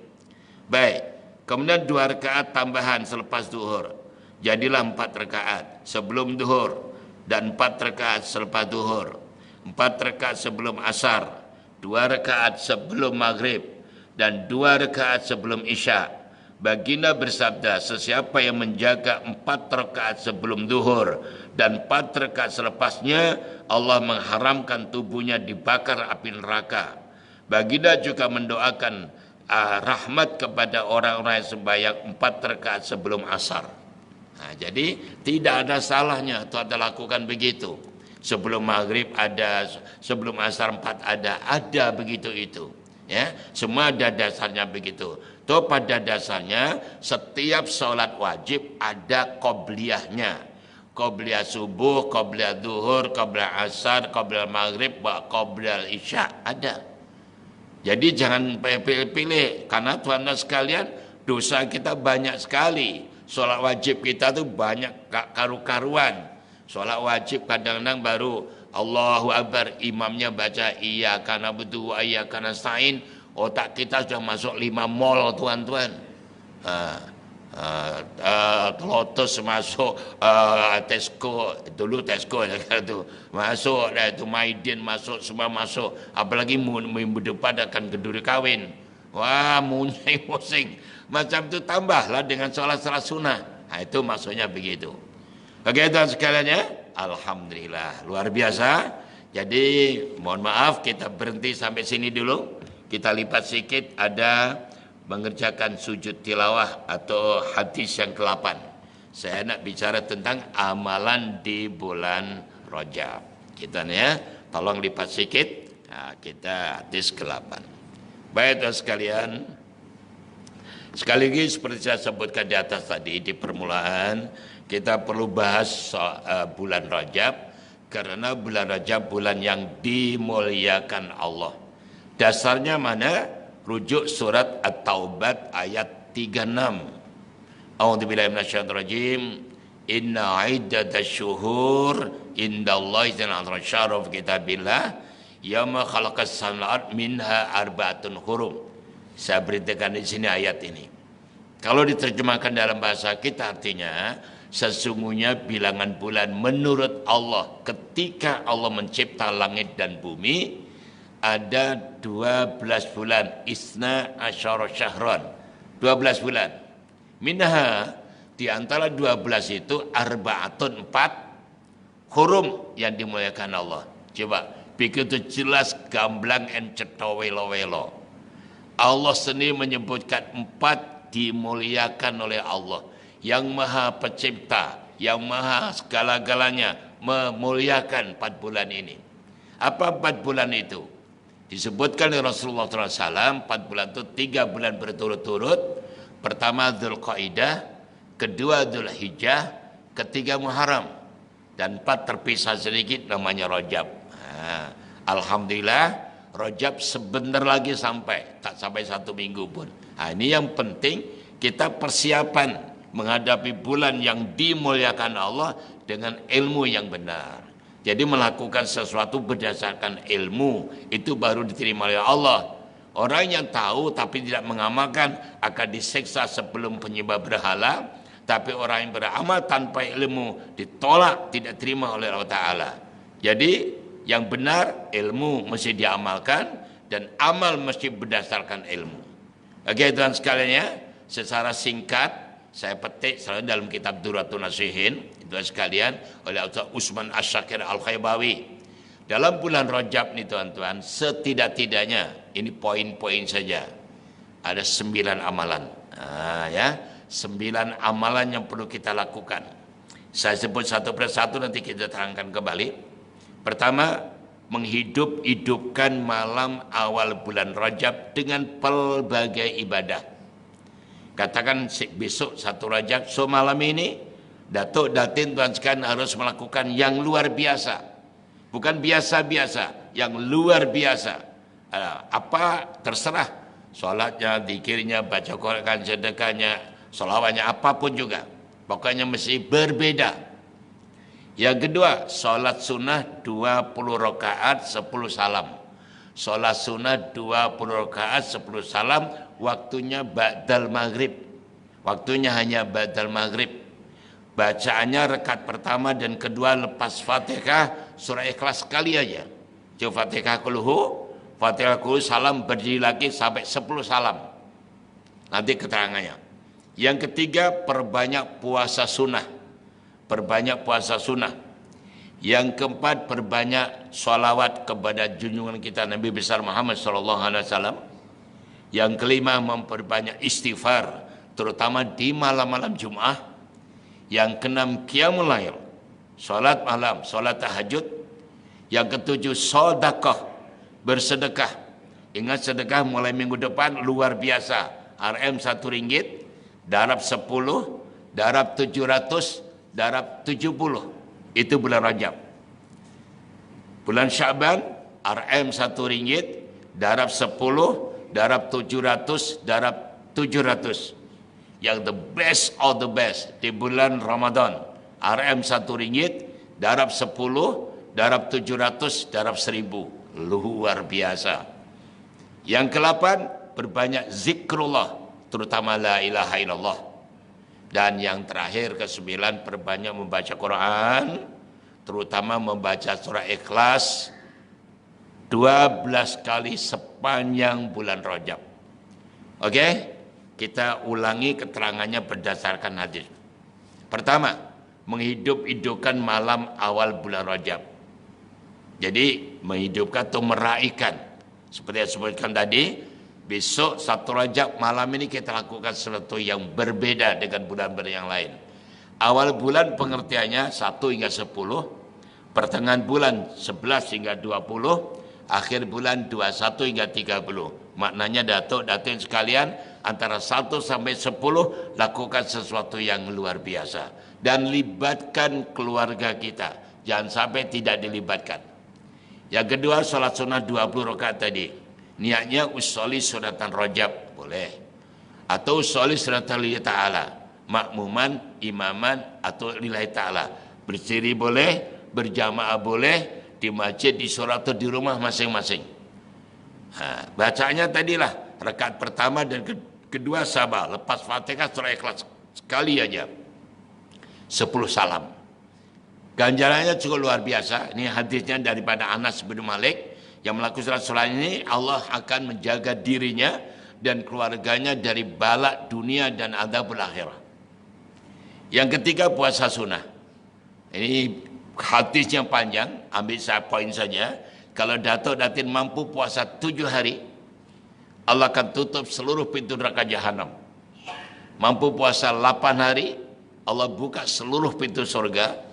Baik, kemudian 2 rakaat tambahan selepas duhur. Jadilah 4 rakaat sebelum duhur dan 4 rakaat selepas duhur. 4 rakaat sebelum asar, 2 rakaat sebelum maghrib dan 2 rakaat sebelum isya. Baginda bersabda, sesiapa yang menjaga 4 rakaat sebelum duhur dan 4 rakaat selepasnya, Allah mengharamkan tubuhnya dibakar api neraka. Baginda juga mendoakan rahmat kepada orang-orang yang sembahyang 4 rakaat sebelum asar. Jadi tidak ada salahnya tu ada lakukan begitu. Sebelum maghrib ada, sebelum asar 4 ada begitu itu. Ya, semua ada dasarnya begitu. Toh pada dasarnya setiap solat wajib ada qobliyahnya. Qobliyah subuh, qobliyah duhur, qobliyah asar, qobliyah maghrib, qobliyah isya ada. Jadi jangan pilih-pilih, karena tuan-tuan sekalian dosa kita banyak sekali. Solat wajib kita tu banyak karu-karuan. Solat wajib kadang-kadang baru Allahu Akbar, imamnya baca iyyaka na'budu wa iyyaka nasta'in. Otak kita sudah masuk 5 mall tuan-tuan. Lotus masuk, Tesco, dulu Tesco itu masuk, itu Maidin masuk, semua masuk. Apalagi minggu depan akan keduri kawin. Wah, munyai pusing. Macam itu tambahlah dengan solat-solat sunnah. Itu maksudnya begitu. Oke tuan sekalian ya, alhamdulillah luar biasa. Jadi mohon maaf kita berhenti sampai sini dulu. Kita lipat sedikit, ada mengerjakan sujud tilawah atau hadis yang ke-8. Saya nak bicara tentang amalan di bulan Rajab. Kita nih ya, tolong lipat sedikit. Kita hadis ke-8. Baik tuan sekalian, sekali lagi seperti saya sebutkan di atas tadi di permulaan, kita perlu bahas bulan Rajab karena bulan Rajab bulan yang dimuliakan Allah. Dasarnya mana? Rujuk surat At-Taubat ayat 36. A'udzubillahi minasyaitonir rajim. Inna iddatash syuhur indallahi fi kitabillah yauma khalaqas samawati minha arba'atun hurum. Saya beritakan di sini ayat ini. Kalau diterjemahkan dalam bahasa kita artinya sesungguhnya bilangan bulan menurut Allah ketika Allah mencipta langit dan bumi ada 12 bulan, isna asyara syahran, 12 bulan. Minha, di antara 12 itu arba'atun 4 hurum yang dimuliakan Allah. Coba, begitu jelas gamblang and cetha welo-welo. Allah sendiri menyebutkan 4 dimuliakan oleh Allah. Yang maha pencipta, yang maha segala-galanya memuliakan 4 bulan ini. Apa 4 bulan itu? Disebutkan oleh Rasulullah SAW, 4 bulan itu 3 bulan berturut-turut. Pertama Dzulqa'dah, kedua Dzulhijjah, ketiga Muharram, dan 4 terpisah sedikit namanya Rajab. Alhamdulillah Rajab sebentar lagi sampai, tak sampai 1 minggu pun. Ini yang penting kita persiapan menghadapi bulan yang dimuliakan Allah dengan ilmu yang benar. Jadi melakukan sesuatu berdasarkan ilmu itu baru diterima oleh Allah. Orang yang tahu tapi tidak mengamalkan akan disiksa sebelum penyembah berhala. Tapi orang yang beramal tanpa ilmu ditolak, tidak terima oleh Allah Ta'ala. Jadi yang benar ilmu mesti diamalkan dan amal mesti berdasarkan ilmu. Oke tuan sekalian ya, secara singkat saya petik selalu dalam kitab Durratun Nasihin itu sekalian oleh Ustaz Utsman Asy-Syakir Al-Khaybawi. Dalam bulan Rajab nih tuan-tuan, setidak-tidaknya ini poin-poin saja. Ada 9 amalan. 9 amalan yang perlu kita lakukan. Saya sebut satu persatu nanti kita terangkan kembali. Pertama, menghidup-hidupkan malam awal bulan Rajab dengan pelbagai ibadah. Katakan besok 1 Rajab, so malam ini Datuk Datin tuan sekalian harus melakukan yang luar biasa. Bukan biasa-biasa, yang luar biasa. Apa terserah. Solatnya, zikirnya, baca Quran, sedekahnya, solawatnya, apapun juga. Pokoknya mesti berbeda. Yang kedua, solat sunnah 20 rakaat 10 salam. Solat sunnah 20 rakaat 10 salam, waktunya ba'dal maghrib. Waktunya hanya ba'dal maghrib. Bacaannya rakaat pertama dan kedua lepas Fatihah surah Ikhlas sekali aja. Coba Fatihah kulhu, Fatihah kulhu, salam, berdiri lagi sampai 10 salam. Nanti keterangannya. Yang ketiga, perbanyak puasa sunnah. Perbanyak puasa sunnah. Yang keempat, perbanyak sholawat kepada junjungan kita Nabi besar Muhammad SAW. Yang kelima, memperbanyak istighfar, terutama di malam-malam Jum'ah. Yang keenam, qiyamul lail, sholat malam, sholat tahajud. Yang ketujuh, sedekah, bersedekah. Ingat sedekah mulai minggu depan luar biasa. RM 1 ringgit, darab 10, darab 700, darab 70. Itu bulan Rajab. Bulan Sya'ban, RM 1 ringgit, darab 10, darab 700, darab 700. Yang the best of the best di bulan Ramadan, RM 1 ringgit, darab 10, darab 700, darab 1000. Luar biasa. Yang ke-8, berbanyak zikrullah, terutama la ilaha illallah. Dan yang terakhir ke-9, perbanyak membaca Quran, terutama membaca surah Ikhlas 12 kali sepanjang bulan Rajab. Oke? Kita ulangi keterangannya berdasarkan hadis. Pertama, menghidup-hidupkan malam awal bulan Rajab. Jadi, menghidupkan atau meraihkan. Seperti yang disebutkan tadi, besok 1 Rajab malam ini kita lakukan sesuatu yang berbeda dengan bulan-bulan yang lain. Awal bulan pengertiannya 1 hingga 10, pertengahan bulan 11 hingga 20, akhir bulan 21 hingga 30. Maknanya datuk-datuk sekalian, antara 1 sampai 10 lakukan sesuatu yang luar biasa. Dan libatkan keluarga kita. Jangan sampai tidak dilibatkan. Yang kedua, sholat sunnah 20 rakaat tadi. Niatnya usolli sunatan Rajab, boleh. atau sholli sunatan lillahi ta'ala, makmuman, imaman atau lillahi ta'ala. Berdiri boleh, berjamaah boleh, di masjid, di surau atau di rumah masing-masing. Bacanya tadilah rakaat pertama dan kedua sabar, lepas Fatihah surah Ikhlas sekali aja 10 salam. Ganjarannya cukup luar biasa. Ini hadisnya daripada Anas bin Malik, yang melakukan salat ini Allah akan menjaga dirinya dan keluarganya dari bala dunia dan azab akhirah. Yang ketiga, puasa sunnah. Ini hadisnya panjang, ambil saya poin saja. Kalau Datuk Datin mampu puasa 7 hari, Allah akan tutup seluruh pintu neraka jahanam. Mampu puasa 8 hari, Allah buka seluruh pintu surga.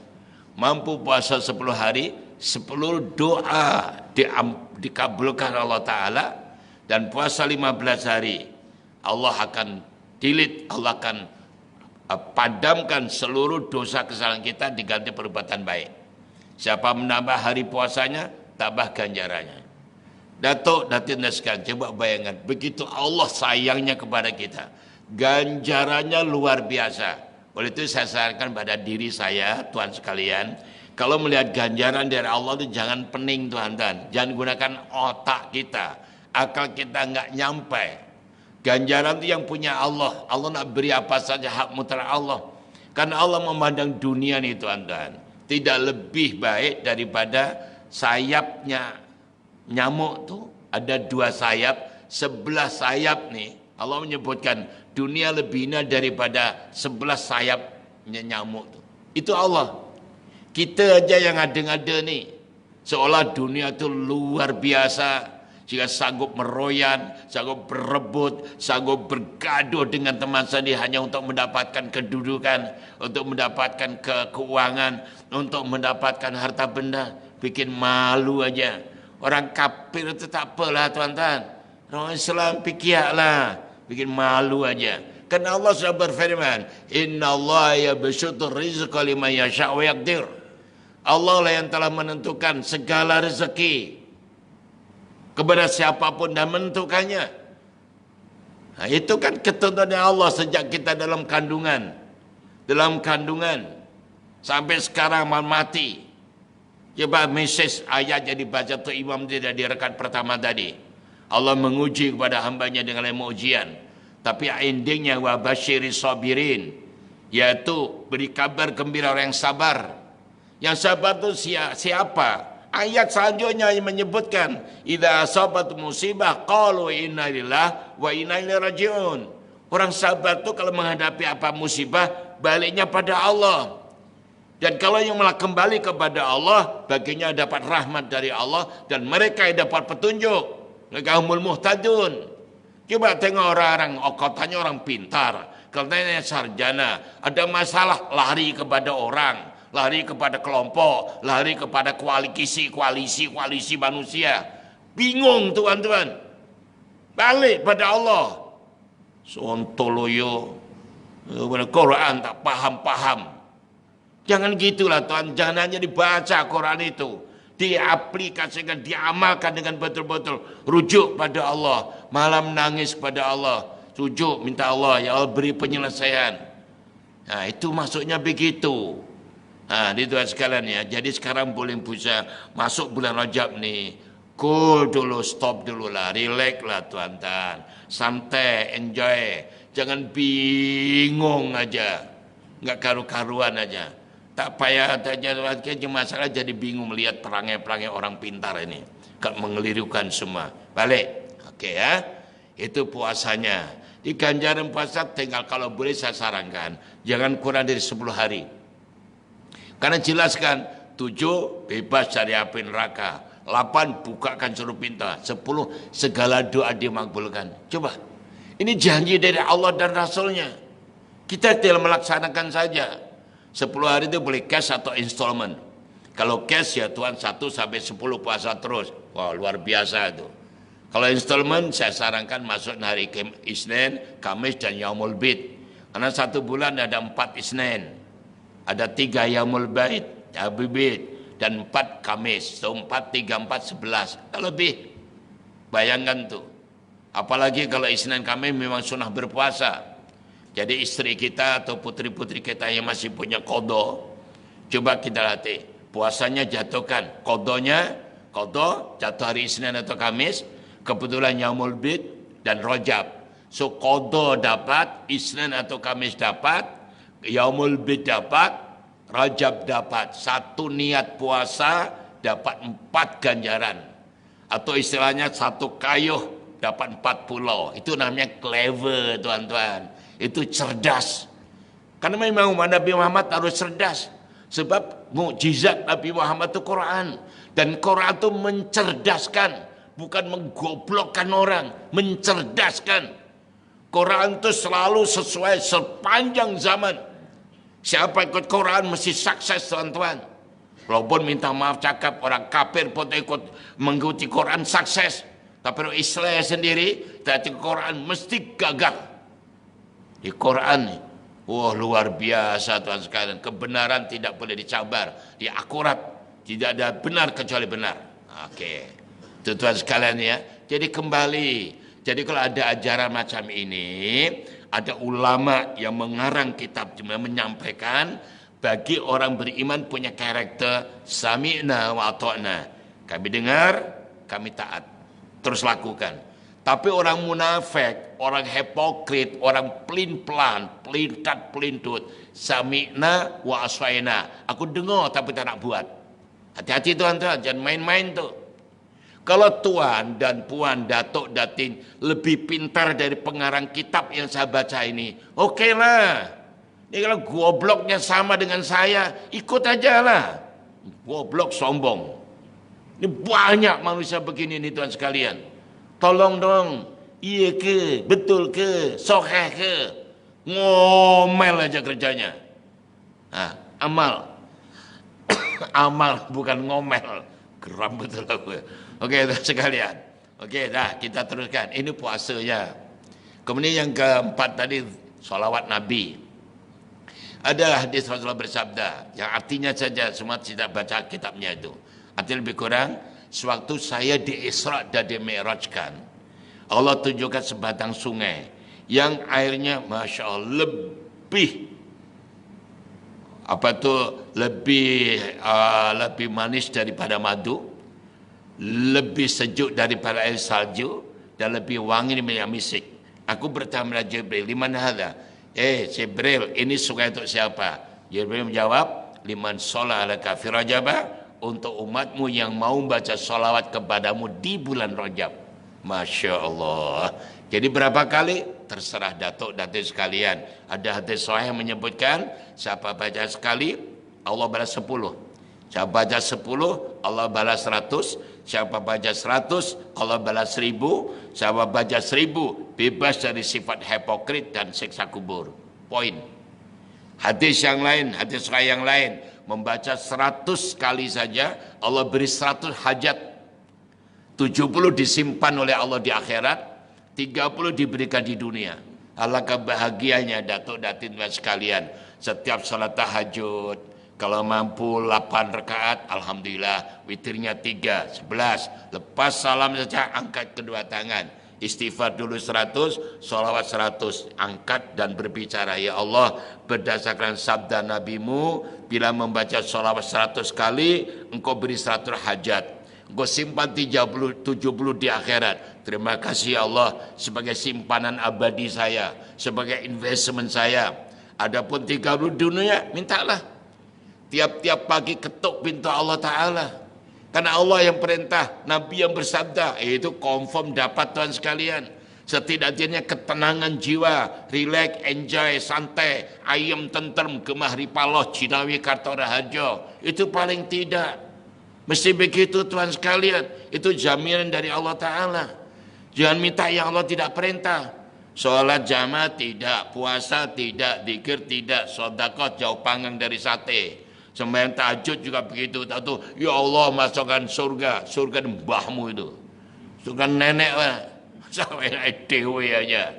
Mampu puasa 10 hari, 10 doa dikabulkan Allah Ta'ala. Dan puasa 15 hari, Allah akan delete, Allah akan padamkan seluruh dosa kesalahan kita, diganti perbuatan baik. Siapa menambah hari puasanya, tambah ganjarannya. Datuk Datin sekalian, coba bayangkan, begitu Allah sayangnya kepada kita, ganjarannya luar biasa. Oleh itu saya sarankan pada diri saya, Tuhan sekalian, kalau melihat ganjaran dari Allah itu jangan pening Tuhan-Tuhan. Jangan gunakan otak kita, akal kita nggak nyampe. Ganjaran itu yang punya Allah. Allah nak beri apa saja hak mutlak Allah. Karena Allah memandang dunia ini Tuhan-Tuhan, tidak lebih baik daripada sayapnya nyamuk tuh. Ada 2 sayap, 11 sayap nih. Allah menyebutkan dunia lebih indah daripada 11 sayapnya nyamuk tuh. Itu Allah. Kita aja yang ada-ada nih, seolah dunia itu luar biasa, jika sanggup meroyan, sanggup berebut, sanggup bergaduh dengan teman sendiri hanya untuk mendapatkan kedudukan, untuk mendapatkan keuangan, untuk mendapatkan harta benda. Bikin malu aja. Orang kafir itu tak apalah tuan-tuan. Orang Islam pikirlah, bikin malu aja. Karena Allah sudah berfirman, Inna Allah yabsutur rizqa liman yasha' wa yaqdir. Allah lah yang telah menentukan segala rezeki kepada siapapun dan menentukannya. Nah, itu kan ketentuan Allah sejak kita dalam kandungan. Dalam kandungan sampai sekarang mati. Coba mesej ayat yang dibaca tu imam tidak di rakaat pertama tadi. Allah menguji kepada hambanya dengan ujian. Tapi endingnya wa basyiris sabirin, yaitu beri kabar gembira orang yang sabar. Yang sabar itu siapa? Ayat selanjutnya yang menyebutkan idza asabat musibah qalu inna lillahi wa inna ilaihi rajiun. Orang sabar itu kalau menghadapi apa musibah baliknya pada Allah. Dan kalau yang malah kembali kepada Allah, baginya dapat rahmat dari Allah dan mereka yang dapat petunjuk. Mereka humul muhtadun. Coba tengok orang-orang, katanya orang pintar, katanya sarjana, ada masalah lari kepada orang, lari kepada kelompok, lari kepada koalisi manusia. Bingung tuan-tuan. Balik pada Allah. Sontoloyo. Quran tak paham-paham. Jangan gitulah Tuhan, jangan hanya dibaca Quran itu. Diaplikasikan, diamalkan dengan betul-betul. Rujuk pada Allah. Malam nangis kepada Allah. Rujuk minta Allah, ya Allah beri penyelesaian. Nah itu maksudnya begitu. Nah itu sekalian ya. Jadi sekarang boleh puasa, masuk bulan Rajab nih. Cool dulu, stop dulu lah. Relax lah tuan-tuan. Santai, enjoy. Jangan bingung aja. Nggak karu-karuan aja. Tak payah saja masalah jadi bingung melihat perangai-perangai orang pintar ini. Mengelirukan semua. Balik. Oke ya. Itu puasanya. Di ganjaran puasa tinggal kalau boleh saya sarankan. Jangan kurang dari 10 hari. Karena jelaskan 7 bebas dari api neraka. 8 bukakan seluruh pintu. 10 segala doa dimakbulkan. Coba. Ini janji dari Allah dan Rasulnya. Kita tinggal melaksanakan saja. 10 hari itu boleh cash atau installment. Kalau cash ya Tuhan 1 sampai 10 puasa terus. Wah luar biasa itu. Kalau installment saya sarankan masuk hari Isnin, Kamis dan Yaumul Bid. Karena 1 bulan ada 4 Isnin. Ada 3 Yaumul Bid, dan 4 Kamis. So 4, 3, 4, 11. Tak lebih. Bayangkan tuh. Apalagi kalau Isnin Kamis memang sunnah berpuasa. Jadi istri kita atau putri-putri kita yang masih punya kodo, coba kita latih. Puasanya jatuhkan. Kodo jatuh hari Isnin atau Kamis. Kebetulan Yaumul Bid dan Rajab. So kodo dapat, Isnin atau Kamis dapat, Yaumul Bid dapat, Rajab dapat. Satu niat puasa dapat 4 ganjaran. Atau istilahnya satu kayuh dapat 4 pulau. Itu namanya clever, tuan-tuan. Itu cerdas. Karena memang Nabi Muhammad harus cerdas. Sebab mukjizat Nabi Muhammad itu Quran. Dan Quran itu mencerdaskan. Bukan menggoblokkan orang. Mencerdaskan. Quran itu selalu sesuai sepanjang zaman. Siapa ikut Quran mesti sukses, tuan-tuan. Walaupun minta maaf cakap, orang kafir pun ikut mengikuti Quran sukses. Tapi orang Islam sendiri, tak ikut Quran mesti gagal. Di Quran ni, wah luar biasa tuan sekalian. Kebenaran tidak boleh dicabar. Dia akurat. Tidak ada benar kecuali benar. Okey. Itu tuan sekalian ya. Jadi kembali. Jadi kalau ada ajaran macam ini, ada ulama yang mengarang kitab menyampaikan bagi orang beriman punya karakter sami'na wa ata'na. Kami dengar, kami taat. Terus lakukan. Tapi orang munafik, orang hipokrit, orang pelin-pelan, pelintat-pelintut, sami'na wa aswaina. Aku dengar tapi tak nak buat. Hati-hati tuan-tuan, jangan main-main tu. Kalau tuan dan puan, datuk, datin lebih pintar dari pengarang kitab yang saya baca ini, okeylah. Ini kalau gobloknya sama dengan saya, ikut aja lah. Goblok sombong. Ini banyak manusia begini nih tuan sekalian. Tolong dong, iya ke, betul ke, sokeh ke, ngomel aja kerjanya. Amal. Amal bukan ngomel. Geram betul aku. Okey sekalian. Okey dah kita teruskan. Ini puasanya. Kemudian yang keempat tadi salawat Nabi. Ada hadis Rasulullah bersabda yang artinya saja semua tidak baca kitabnya itu. Artinya lebih kurang sewaktu saya di Isra dan di Mi'rajkan, Allah tunjukkan sebatang sungai yang airnya Masya Allah lebih manis daripada madu, lebih sejuk daripada air salju, dan lebih wangi daripada misik. Aku bertanya Jibril, di mana ada? Jibril, ini sungai untuk siapa? Jibril menjawab, liman sholat ala kafir rajabah, untuk umatmu yang mau baca salawat kepadamu di bulan Rajab. Masya Allah. Jadi berapa kali? Terserah datuk sekalian. Ada hadis sahih yang menyebutkan, siapa baca sekali, Allah balas 10. Siapa baca 10, Allah balas 100. Siapa baca 100, Allah balas 1000. Siapa baca 1000, bebas dari sifat hipokrit dan siksa kubur. Poin. Hadis yang lain, hadis sahih yang lain, membaca 100 kali saja, Allah beri 100 hajat. 70 disimpan oleh Allah di akhirat, 30 diberikan di dunia. Alangkah bahagianya datuk datin sekalian. Setiap salat tahajud, kalau mampu 8 rakaat, alhamdulillah, witirnya 3, 11. Lepas salam saja, angkat kedua tangan. Istighfar dulu 100, salawat 100. Angkat dan berbicara, ya Allah, berdasarkan sabda Nabi-Mu, bila membaca salawat 100 kali, engkau beri 100 hajat. Engkau simpan 70 di akhirat. Terima kasih ya Allah sebagai simpanan abadi saya, sebagai investment saya. Adapun 30 dunia, mintalah. Tiap-tiap pagi ketuk pintu Allah Ta'ala. Karena Allah yang perintah, Nabi yang bersabda, itu confirm dapat tuan sekalian. Setidaknya ketenangan jiwa, relax, enjoy, santai, ayam tentrem, gemah ripaloh, Cinawi, Kartoraharjo. Itu paling tidak. Mesti begitu tuan sekalian. Itu jaminan dari Allah Ta'ala. Jangan minta yang Allah tidak perintah. Sholat jamaah tidak, puasa tidak, zikir tidak, sedekah jauh panggang dari sate. Sembahyang tahajud juga begitu. Tahu, ya Allah masukkan surga. Surga mbahmu itu. Surga nenek lah. Sampai dewe aja.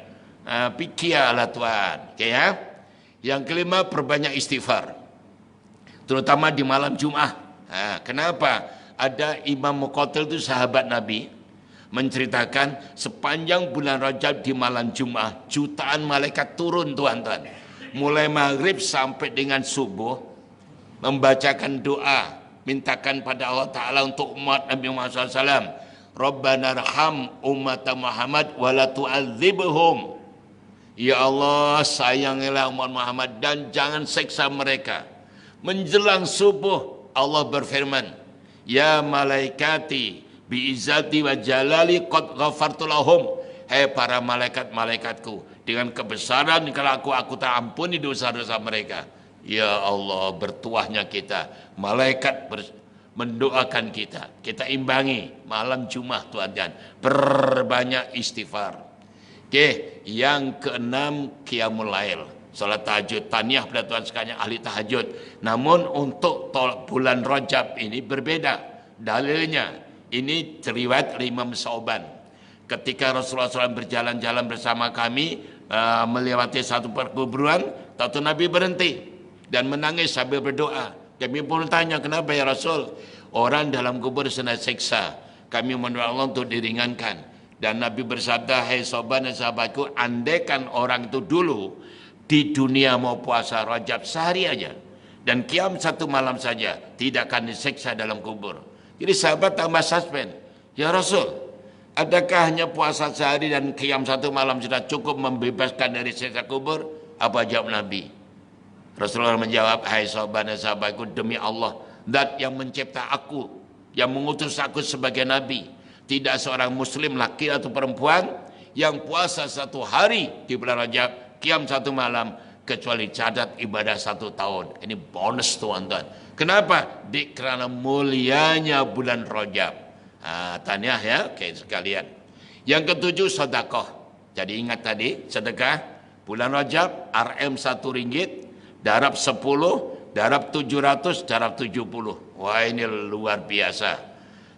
Pikirlah tuan. Okay, ya? Yang kelima, perbanyak istighfar. Terutama di malam Jumat. Kenapa? Ada Imam Muqatil itu sahabat Nabi. menceritakan sepanjang bulan Rajab di malam Jumat jutaan malaikat turun tuan-tuan. Mulai maghrib sampai dengan subuh membacakan doa, mintakan pada Allah Ta'ala untuk umat Nabi Muhammad SAW. Rabbana arham umat Muhammad wa la tu'adzibhum. Ya Allah, sayangilah umat Muhammad dan jangan seksa mereka. Menjelang subuh Allah berfirman, ya malaikati bi'izzati wa jalali qad ghafartu lahum. Hai para malaikat-malaikatku, dengan kebesaran kalau aku tak ampuni dosa-dosa mereka. Ya Allah, bertuahnya kita, malaikat mendoakan kita. Kita imbangi malam Jumat tuan-tuan, perbanyak istighfar. Oke, yang keenam qiyamul lail, salat tahajud. Tahniah pada tuan sekalian ahli tahajud. Namun untuk bulan Rajab ini berbeda. Dalilnya ini riwayat Imam Sauban. Ketika Rasulullah SAW berjalan-jalan bersama kami melewati satu perkuburan, tahu Nabi berhenti dan menangis sambil berdoa. Kami pun tanya, kenapa ya Rasul? Orang dalam kubur sedang siksa. Kami mendoa Allah untuk diringankan. Dan Nabi bersabda, hai Sauban dan sahabatku, andaikan orang itu dulu di dunia mau puasa Rajab sehari aja dan qiyam satu malam saja, tidak akan disiksa dalam kubur. Jadi sahabat tambah suspend. Ya Rasul, adakah hanya puasa sehari dan qiyam satu malam sudah cukup membebaskan dari siksa kubur? Apa jawab Nabi? Rasulullah menjawab, hai Sauban dan sahabatku, demi Allah, Zat yang mencipta aku, yang mengutus aku sebagai Nabi, tidak seorang muslim laki atau perempuan yang puasa satu hari di bulan Rajab, qiyam satu malam, kecuali catat ibadah satu tahun. Ini bonus tuan-tuan. Kenapa? Karena mulianya bulan Rajab. Tanya ya, oke sekalian. Yang ketujuh, sedekah. Jadi ingat tadi, sedekah bulan Rajab, RM 1 ringgit, darab 10, darab 700, darab 70. Wah, ini luar biasa.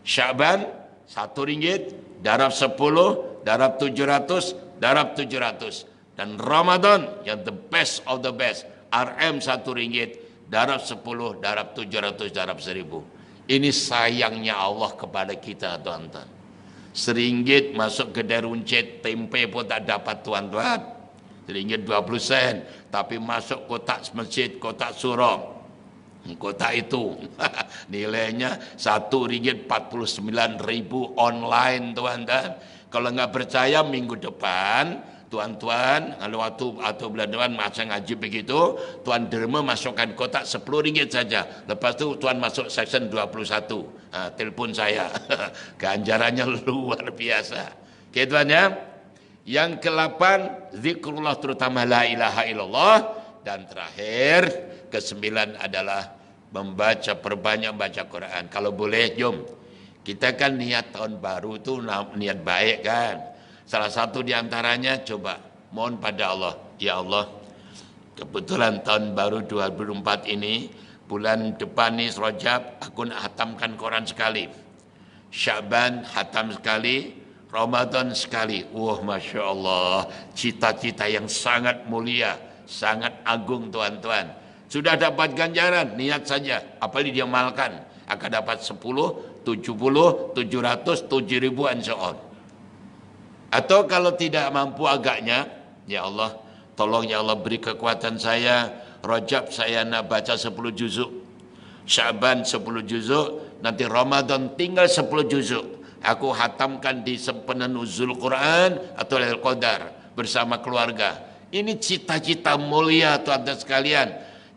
Syaban 1 ringgit, darab 10, darab 700, darab 700. Dan Ramadan yang the best of the best, RM 1 ringgit, darab 10, darab 700, darab 1000. Ini sayangnya Allah kepada kita tuan-tuan. Seringgit masuk kedai runcit, tempe pun tak dapat tuan-tuan. Seringgit 20 sen, tapi masuk kotak masjid, kotak surau. Kotak itu nilainya 1 ringgit 49.000 online tuan-tuan. Kalau nggak percaya minggu depan tuan-tuan, kalau waktu atau bulan depan masa ngaji begitu, tuan derma masukkan kotak 10 ringgit saja. Lepas tu tuan masuk section 21. Telepon saya. Ganjarannya luar biasa. Oke tuan ya. Yang ke-8 zikrullah, terutama la ilaha illallah. Dan terakhir ke-9 adalah membaca, perbanyak baca Quran. Kalau boleh jom, kita kan niat tahun baru itu niat baik kan. Salah satu di antaranya coba mohon pada Allah, ya Allah, kebetulan tahun baru 2004 ini, bulan depan ni Rajab, aku nak hatamkan Quran sekali. Syaban hatam sekali, Ramadan sekali. Wah, Masya Allah, cita-cita yang sangat mulia, sangat agung tuan-tuan. Sudah dapat ganjaran, niat saja, apalagi dia malkan, akan dapat 10, 70, 700, 7.000 insyaAllah. Atau kalau tidak mampu agaknya, ya Allah, tolong ya Allah beri kekuatan saya, Rajab saya nak baca 10 juzuk, Syaban 10 juzuk, nanti Ramadan tinggal 10 juzuk. Aku hatamkan di sempena nuzul Quran atau Lailatul Qadar bersama keluarga. Ini cita-cita mulia tuan-tuan sekalian.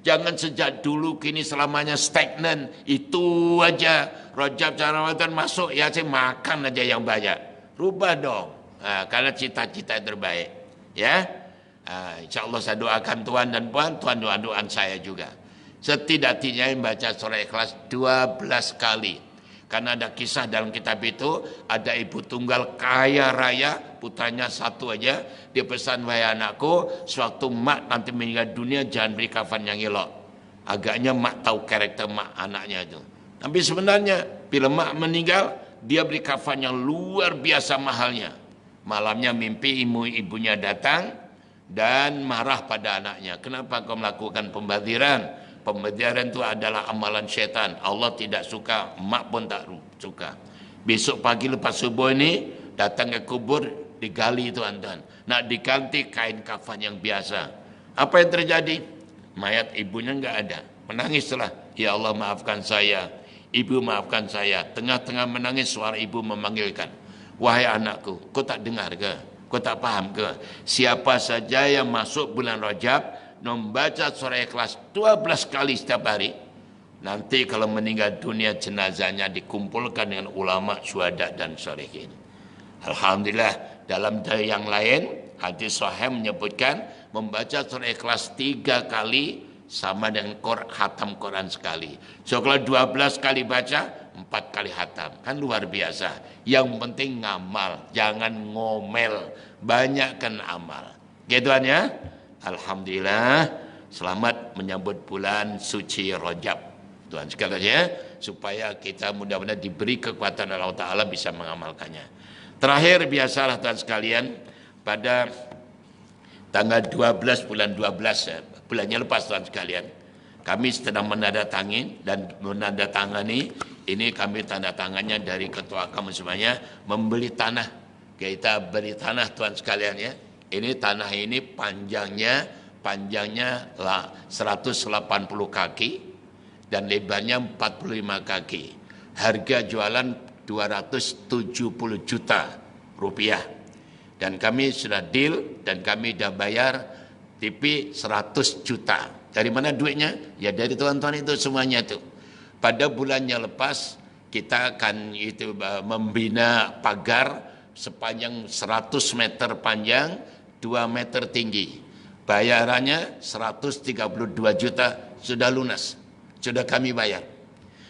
Jangan sejak dulu kini selamanya stagnan. Itu aja. Rajab dan Ramadan masuk, ya saya makan aja yang banyak. Rubah dong. Karena cita-cita yang terbaik. Ya. InsyaAllah saya doakan tuan dan puan. Tuan doa-doaan saya juga. Setidak-tidaknya membaca surah Ikhlas 12 kali. Karena ada kisah dalam kitab itu, ada ibu tunggal kaya raya, putranya satu aja. Dia pesan, wahai anakku, sewaktu mak nanti meninggal dunia, jangan beri kafan yang elok. Agaknya mak tahu karakter mak anaknya itu. Tapi sebenarnya, bila mak meninggal, dia beri kafan yang luar biasa mahalnya. Malamnya mimpi ibunya datang dan marah pada anaknya. Kenapa kau melakukan pembaziran? Pembaziran itu adalah amalan syaitan. Allah tidak suka, mak pun tak suka. Besok pagi lepas subuh ini, datang ke kubur digali tuan-tuan, nak diganti kain kafan yang biasa. Apa yang terjadi? Mayat ibunya enggak ada. Menangislah, ya Allah maafkan saya, ibu maafkan saya. Tengah-tengah menangis suara ibu memanggilkan, wahai anakku, kau tak dengar ke? Kau tak paham ke? Siapa saja yang masuk bulan Rajab membaca surah Ikhlas 12 kali setiap hari, nanti kalau meninggal dunia jenazahnya dikumpulkan dengan ulama, syuhada dan sholihin. Alhamdulillah, dalam yang lain hadis sahih menyebutkan membaca surah Ikhlas 3 kali sama dengan khatam Quran sekali. So kalau 12 kali baca, 4 kali khatam. Kan luar biasa. Yang penting ngamal, jangan ngomel, banyakkan amal. Gitu ya. Alhamdulillah, selamat menyambut bulan suci Rajab. Tuhan sekalian ya, supaya kita mudah-mudahan diberi kekuatan Allah Ta'ala bisa mengamalkannya. Terakhir biasalah Tuhan sekalian, pada tanggal 12 bulan 12 bulannya lepas Tuhan sekalian, kami sedang menandatangani dan menandatangani, ini kami tanda tangannya dari ketua kami semuanya, membeli tanah. Kita beri tanah Tuhan sekalian ya. Ini tanah ini panjangnya 180 kaki dan lebarnya 45 kaki. Harga jualan 270 juta rupiah. Dan kami sudah deal dan kami sudah bayar TV 100 juta. Dari mana duitnya? Ya dari tuan-tuan itu semuanya itu. Pada bulannya lepas kita akan itu membina pagar sepanjang 100 meter panjang, 2 meter tinggi. Bayarannya 132 juta sudah lunas. Sudah kami bayar.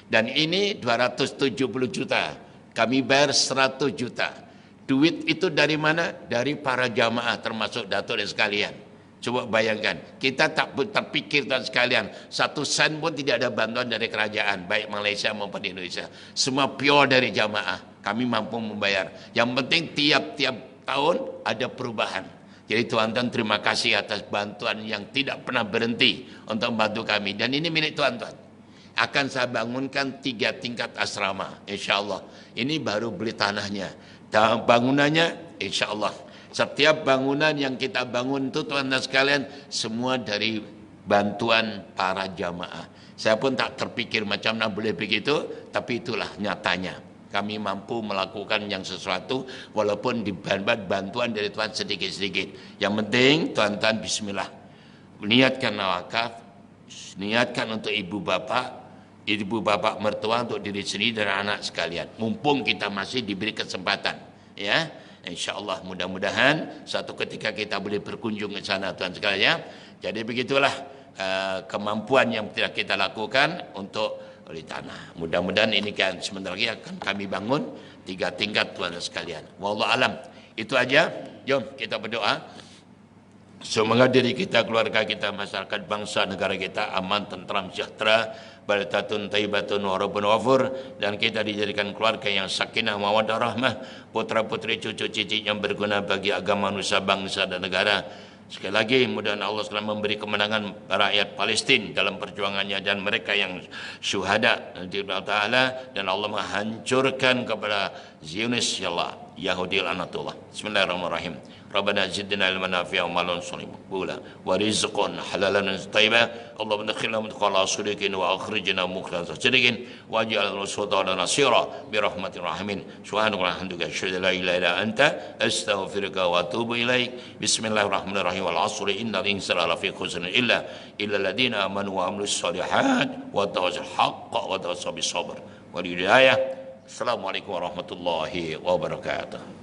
Dan ini 270 juta. Kami bayar 100 juta. Duit itu dari mana? Dari para jamaah termasuk datuk dan sekalian. Coba bayangkan, kita tak terpikir dan sekalian, 1 sen pun tidak ada bantuan dari kerajaan, baik Malaysia maupun Indonesia. Semua pure dari jamaah. Kami mampu membayar. Yang penting tiap-tiap tahun ada perubahan. Jadi tuan-tuan terima kasih atas bantuan yang tidak pernah berhenti untuk membantu kami. Dan ini milik tuan-tuan. Akan saya bangunkan 3 tingkat asrama, insya Allah. Ini baru beli tanahnya. Dan bangunannya, insya Allah. Setiap bangunan yang kita bangun itu tuan-tuan sekalian, semua dari bantuan para jamaah. Saya pun tak terpikir macam mana boleh begitu, tapi itulah nyatanya. Kami mampu melakukan yang sesuatu walaupun dibantu bantuan dari Tuhan sedikit-sedikit. Yang penting tuan-tuan bismillah. Niatkan wakaf, niatkan untuk ibu bapak mertua, untuk diri sendiri dan anak sekalian. Mumpung kita masih diberi kesempatan, ya. Insyaallah mudah-mudahan suatu ketika kita boleh berkunjung ke sana tuan sekalian. Jadi begitulah kemampuan yang tidak kita lakukan untuk oleh tanah. Mudah-mudahan ini kan sebentar lagi akan kami bangun 3 tingkat tuan sekalian. Wallahu alam. Itu aja. Jom kita berdoa. Semoga diri kita, keluarga kita, masyarakat bangsa negara kita aman, tentram, sejahtera, baldatun thayyibatun wa rabbun ghafur, dan kita dijadikan keluarga yang sakinah mawaddah rahmah, putra-putri cucu cici yang berguna bagi agama, nusa, bangsa dan negara. Sekali lagi mudah-mudahan Allah SWT memberi kemenangan rakyat Palestin dalam perjuangannya dan mereka yang syuhada nanti Allah Ta'ala, dan Allah menghancurkan kepada Zionis ya Allah, Yahudi lanatullah. Bismillahirrahmanirrahim. Rabbana zidna ilman nafi'an wa amalan salihan wa rizqan halalan thayyiban. Allahumma adkhilna mudkhala sidqin wa akhrijna mukhlasa sidqin waj'al sultana nasira bi rahmatir rahimin. Subhanaka hamdaka asyhadu an la ilaha illa anta astaghfiruka wa atubu ilaik. Bismillahirrahmanirrahim. Wal 'asri innal insana lafi khusr illa alladziina amanu wa 'amilus shalihat wa tawassaw haqqan wa tawassaw bis sabr wal hidayah. Assalamualaikum warahmatullahi wabarakatuh.